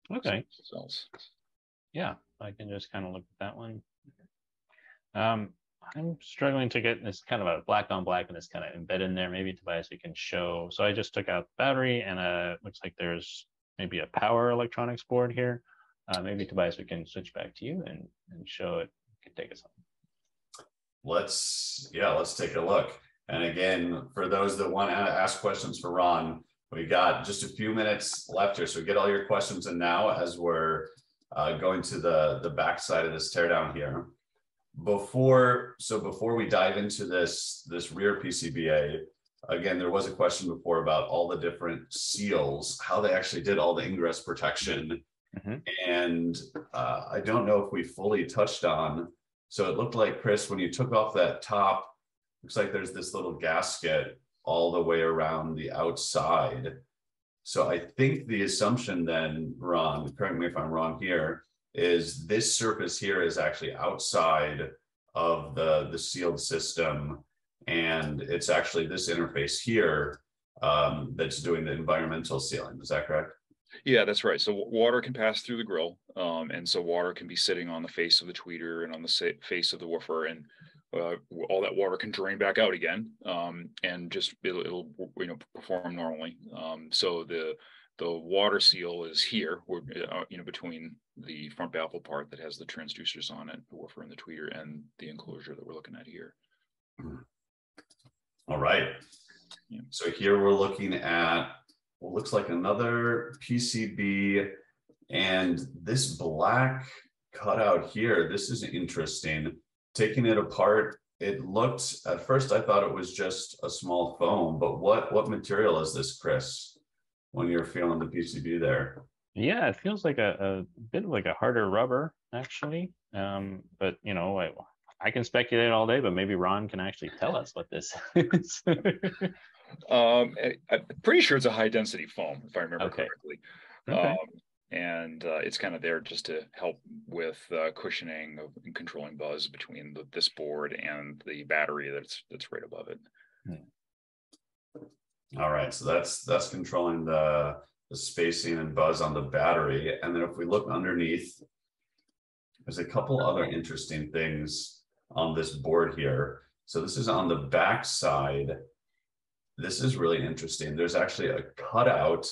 the cells. Yeah, I can just kind of look at that one. I'm struggling to get this kind of a black on black and this kind of embedded in there. Maybe Tobias, we can show. So I just took out the battery, and looks like there's maybe a power electronics board here. Maybe Tobias, we can switch back to you and show it. You can take us on. Let's take a look. And again, for those that want to ask questions for Ron, we got just a few minutes left here. So get all your questions in now as we're going to the back side of this teardown here. Before we dive into this rear PCBA, again, there was a question before about all the different seals, how they actually did all the ingress protection. And I don't know if we fully touched on. So it looked like, Chris, when you took off that top, looks like there's this little gasket all the way around the outside. So I think the assumption then, Ron, correct me if I'm wrong here, is this surface here is actually outside of the sealed system. And it's actually this interface here that's doing the environmental sealing. Is that correct? Yeah, that's right. So water can pass through the grill. And so water can be sitting on the face of the tweeter and on the face of the woofer, and all that water can drain back out again, and just it'll perform normally. So the water seal is here, between the front baffle part that has the transducers on it, the woofer and the tweeter, and the enclosure that we're looking at here. All right. Yeah. So here we're looking at what looks like another PCB, and this black cutout here. This is interesting. Taking it apart, it looked, at first I thought it was just a small foam, but what material is this, Chris, when you're feeling the PCB there? Yeah, it feels like a bit like a harder rubber, actually. But I can speculate all day, but maybe Ron can actually tell us what this is. I'm pretty sure it's a high density foam, if I remember correctly. Okay. And it's kind of there just to help with cushioning and controlling buzz between this board and the battery that's right above it. All right, so that's controlling the spacing and buzz on the battery. And then if we look underneath, there's a couple other interesting things on this board here. So this is on the back side. This is really interesting. There's actually a cutout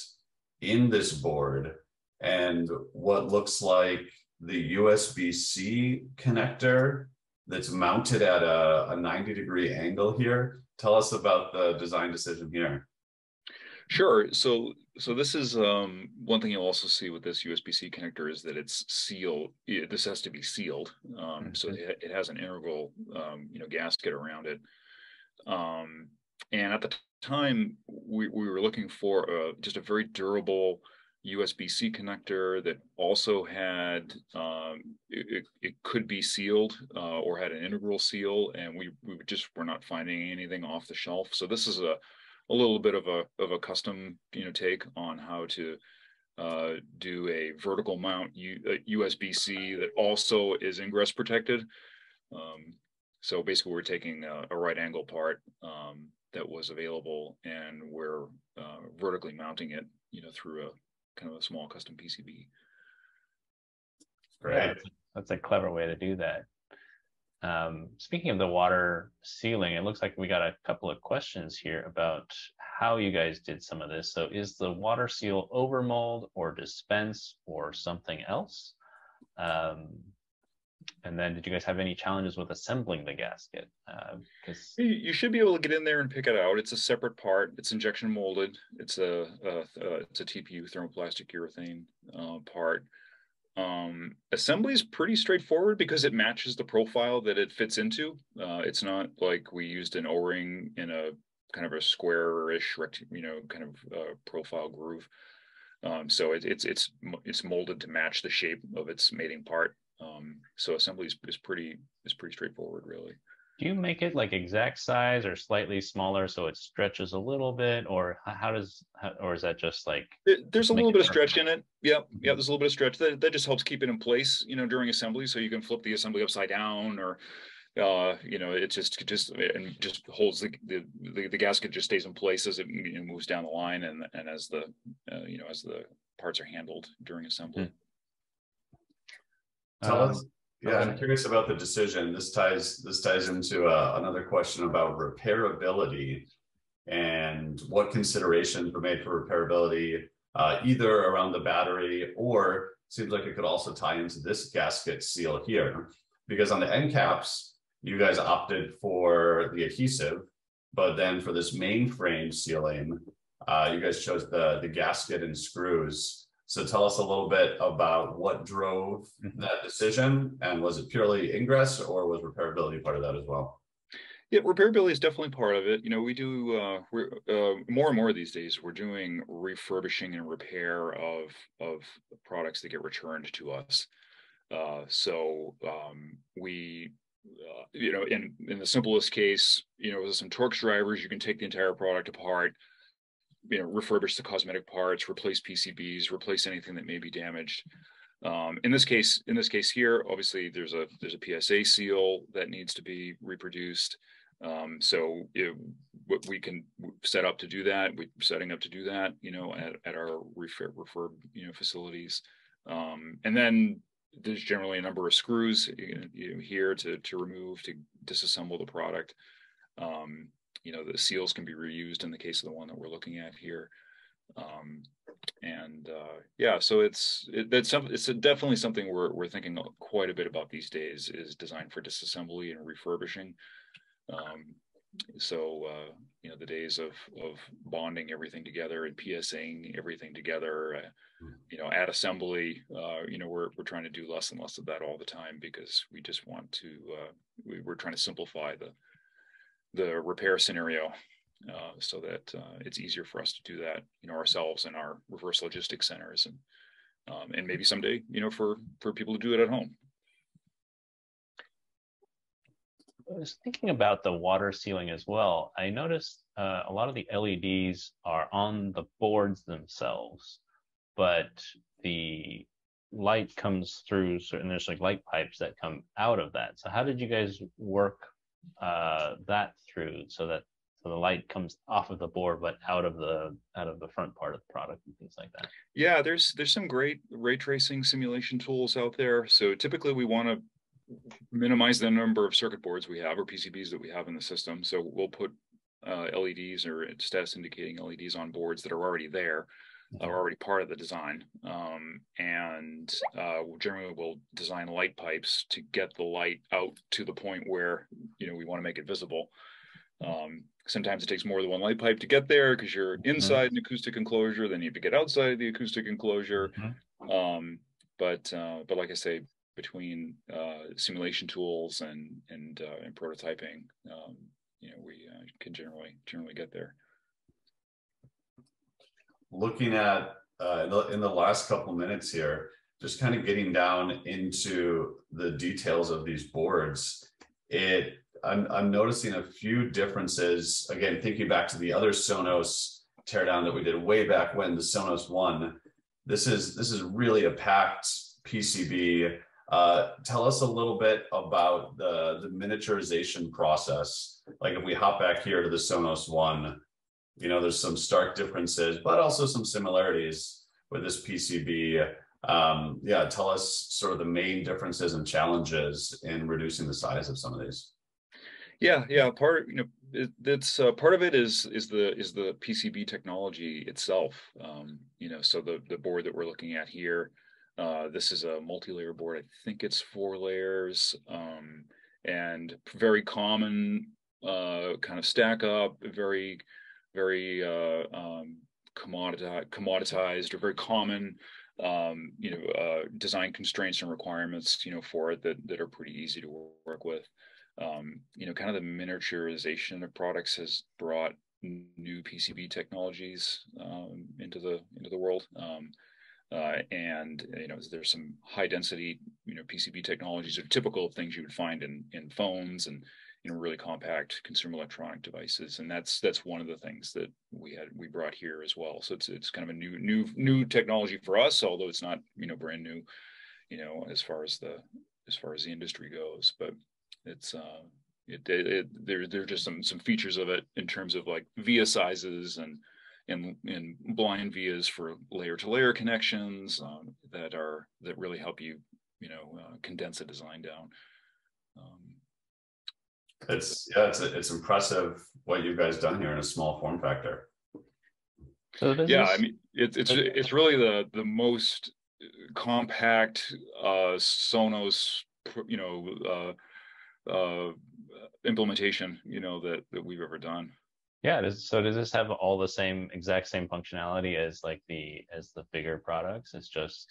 in this board, and what looks like the USB-C connector that's mounted at a 90-degree angle here. Tell us about the design decision here. Sure. So this is one thing you'll also see with this USB-C connector is that it's sealed. This has to be sealed. So it has an integral, gasket around it. And at the time, we were looking for just a very durable USB-C connector that also had it could be sealed or had an integral seal, and we just were not finding anything off the shelf. So this is a little bit of a custom take on how to do a vertical mount USB-C that also is ingress protected. So basically, we're taking a right angle part that was available, and we're vertically mounting it, through a kind of a small custom PCB. Great. Yeah, that's a clever way to do that. Speaking of the water sealing, it looks like we got a couple of questions here about how you guys did some of this. So is the water seal overmold or dispense or something else? And then did you guys have any challenges with assembling the gasket? Because you should be able to get in there and pick it out. It's a separate part. It's injection molded. It's a TPU, thermoplastic urethane part. Assembly is pretty straightforward because it matches the profile that it fits into. It's not like we used an O-ring in a kind of a square-ish, kind of profile groove. So it's molded to match the shape of its mating part. So assembly is pretty straightforward, really. Do you make it like exact size or slightly smaller so it stretches a little bit, or or is that just like There's a make little it bit of perfect? stretch in it. Yep, yeah. There's a little bit of stretch that just helps keep it in place, during assembly. So you can flip the assembly upside down, or it just holds the gasket just stays in place as it moves down the line, and as as the parts are handled during assembly. Tell us, Oh, yeah, I'm curious about the decision. This ties into another question about repairability and what considerations were made for repairability, either around the battery, or seems like it could also tie into this gasket seal here, because on the end caps, you guys opted for the adhesive, but then for this mainframe sealing, you guys chose the gasket and screws. So tell us a little bit about what drove that decision, and was it purely ingress, or was repairability part of that as well? Yeah, repairability is definitely part of it. We do more and more these days. We're doing refurbishing and repair of products that get returned to us. We, in the simplest case, with some Torx drivers, you can take the entire product apart, refurbish the cosmetic parts, replace PCBs, replace anything that may be damaged. In this case here, obviously there's a PSA seal that needs to be reproduced. We can set up to do that. We're setting up to do that, at our refurb, facilities. And then there's generally a number of screws here to remove, to disassemble the product. The seals can be reused in the case of the one that we're looking at here. So it's definitely something we're thinking quite a bit about these days, is design for disassembly and refurbishing. The days of bonding everything together and PSAing everything together, at assembly, we're trying to do less and less of that all the time, because we just want to, we're trying to simplify the repair scenario, so that it's easier for us to do that, ourselves in our reverse logistics centers, and maybe someday, for people to do it at home. I was thinking about the water sealing as well. I noticed a lot of the LEDs are on the boards themselves, but the light comes through, and there's like light pipes that come out of that. So how did you guys work that through, so the light comes off of the board but out of the front part of the product and things like that? Yeah, there's some great ray tracing simulation tools out there. So typically we want to minimize the number of circuit boards we have, or PCBs that we have in the system. So we'll put LEDs, or status indicating LEDs, on boards that are already there, are already part of the design. Generally we'll design light pipes to get the light out to the point where, we want to make it visible. Sometimes it takes more than one light pipe to get there, because you're inside an acoustic enclosure, then you have to get outside the acoustic enclosure. But like I say, between simulation tools and prototyping, we can generally get there. Looking at in the last couple minutes here, just kind of getting down into the details of these boards, I'm noticing a few differences. Again, thinking back to the other Sonos teardown that we did way back when, the Sonos One. This is really a packed PCB. Tell us a little bit about the miniaturization process. Like if we hop back here to the Sonos One, there's some stark differences, but also some similarities with this PCB. Tell us sort of the main differences and challenges in reducing the size of some of these. Yeah. Part of it is the PCB technology itself. So the board that we're looking at here, this is a multi-layer board. I think it's 4 layers, and very common kind of stack up, very commoditized, or very common design constraints and requirements for it that are pretty easy to work with. Kind of the miniaturization of products has brought new PCB technologies into the world. There's some high density PCB technologies are typical of things you would find in phones and really compact consumer electronic devices, and that's one of the things that we brought here as well. So it's kind of a new technology for us, although it's not brand new, as far as the industry goes. But it's there are just some features of it in terms of like via sizes and blind vias for layer to layer connections that really help you condense a design down. It's impressive what you guys done here in a small form factor. So I mean, it's really the most compact Sonos implementation that we've ever done. Yeah, so does this have all the exact same functionality as like the bigger products? It's just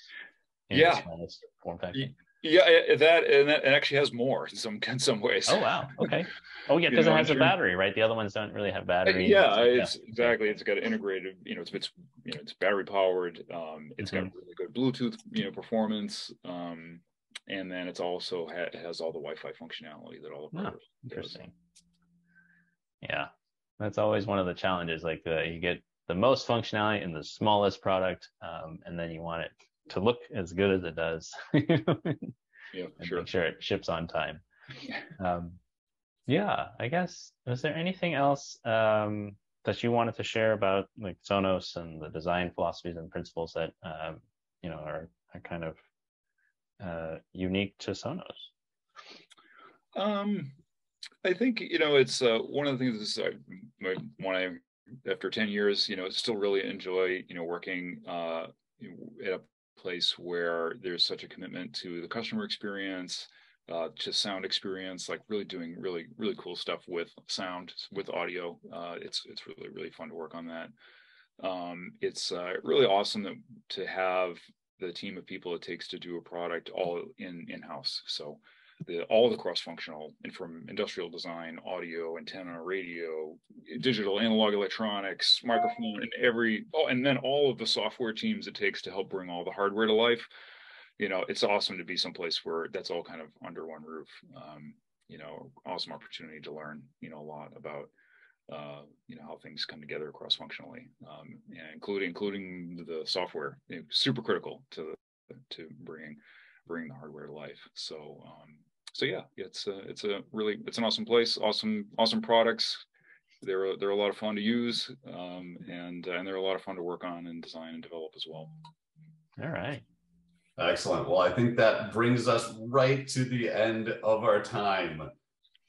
in the smallest form factor. Yeah, that actually has more in some ways. Oh wow, okay. Oh yeah, because it has a battery, right? The other ones don't really have battery. Exactly. It's got integrated. It's battery powered. It's got really good Bluetooth performance. And then it's also has all the Wi-Fi functionality that all the products interesting. Yeah, that's always one of the challenges. Like you get the most functionality in the smallest product, and then you want it to look as good as it does. Yeah, sure. Make sure it ships on time. I guess, is there anything else that you wanted to share about like Sonos and the design philosophies and principles that are kind of unique to Sonos? I think it's one of the things when after 10 years still really enjoy working at a place where there's such a commitment to the customer experience, to sound experience, like really doing really cool stuff with sound, with audio. It's really fun to work on that. It's really awesome to have the team of people it takes to do a product all in-house. So all the cross-functional, and from industrial design, audio, antenna, radio, digital, analog electronics, microphone, and then all of the software teams it takes to help bring all the hardware to life. It's awesome to be someplace where that's all kind of under one roof. Awesome opportunity to learn, a lot about, how things come together cross-functionally, and including the software, super critical to bringing the hardware to life. So yeah, it's an awesome place, awesome products. They're a lot of fun to use, and they're a lot of fun to work on and design and develop as well. All right. Excellent. Well, I think that brings us right to the end of our time.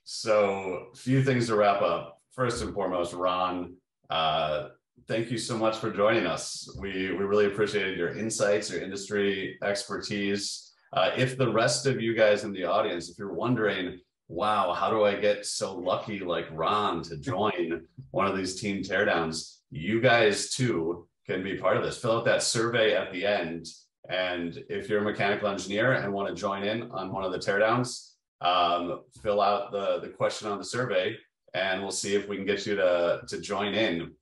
So a few things to wrap up. First and foremost, Ron, thank you so much for joining us. We really appreciated your insights, your industry expertise. If the rest of you guys in the audience, if you're wondering, wow, how do I get so lucky like Ron to join one of these team teardowns? You guys too can be part of this. Fill out that survey at the end. And if you're a mechanical engineer and want to join in on one of the teardowns, fill out the question on the survey, and we'll see if we can get you to join in.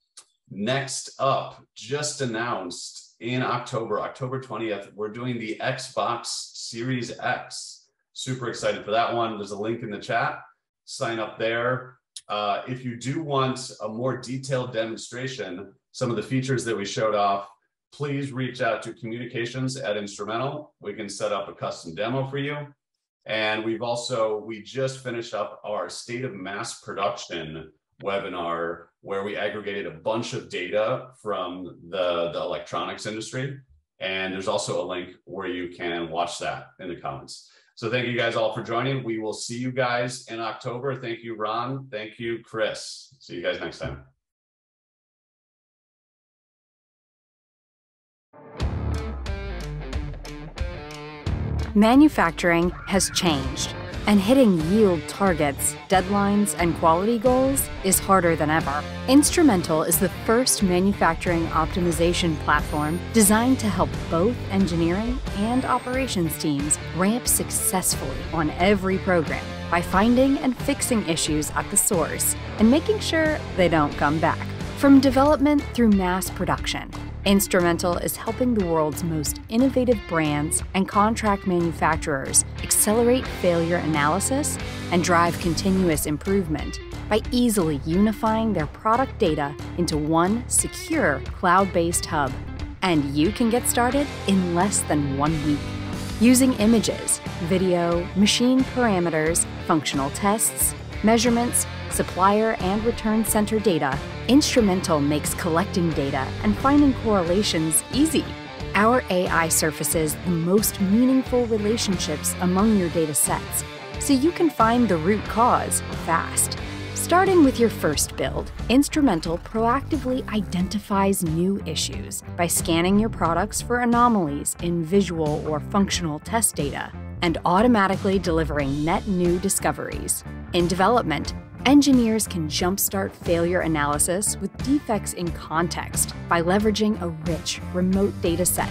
Next up, just announced in October 20th, we're doing the Xbox Series X. Super excited for that one. There's a link in the chat. Sign up there. If you do want a more detailed demonstration, some of the features that we showed off, please reach out to communications@Instrumental. We can set up a custom demo for you. And we just finished up our State of Mass Production webinar, where we aggregated a bunch of data from the electronics industry. And there's also a link where you can watch that in the comments. So thank you guys all for joining. We will see you guys in October. Thank you, Ron. Thank you, Chris. See you guys next time. Manufacturing has changed, and hitting yield targets, deadlines, and quality goals is harder than ever. Instrumental is the first manufacturing optimization platform designed to help both engineering and operations teams ramp successfully on every program by finding and fixing issues at the source and making sure they don't come back. From development through mass production, Instrumental is helping the world's most innovative brands and contract manufacturers accelerate failure analysis and drive continuous improvement by easily unifying their product data into one secure cloud-based hub. And you can get started in less than 1 week. Using images, video, machine parameters, functional tests, measurements, supplier and return center data, Instrumental makes collecting data and finding correlations easy. Our AI surfaces the most meaningful relationships among your data sets, so you can find the root cause fast. Starting with your first build, Instrumental proactively identifies new issues by scanning your products for anomalies in visual or functional test data and automatically delivering net new discoveries. In development, engineers can jumpstart failure analysis with defects in context by leveraging a rich, remote data set.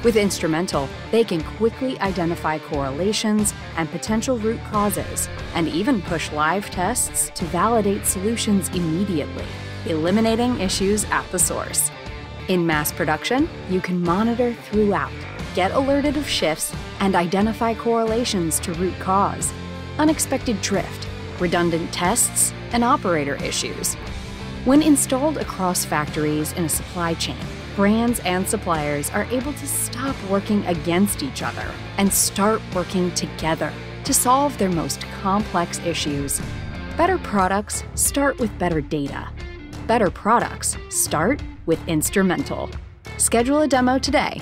With Instrumental, they can quickly identify correlations and potential root causes, and even push live tests to validate solutions immediately, eliminating issues at the source. In mass production, you can monitor throughout, get alerted of shifts, and identify correlations to root cause, unexpected drift, redundant tests, and operator issues. When installed across factories in a supply chain, brands and suppliers are able to stop working against each other and start working together to solve their most complex issues. Better products start with better data. Better products start with Instrumental. Schedule a demo today.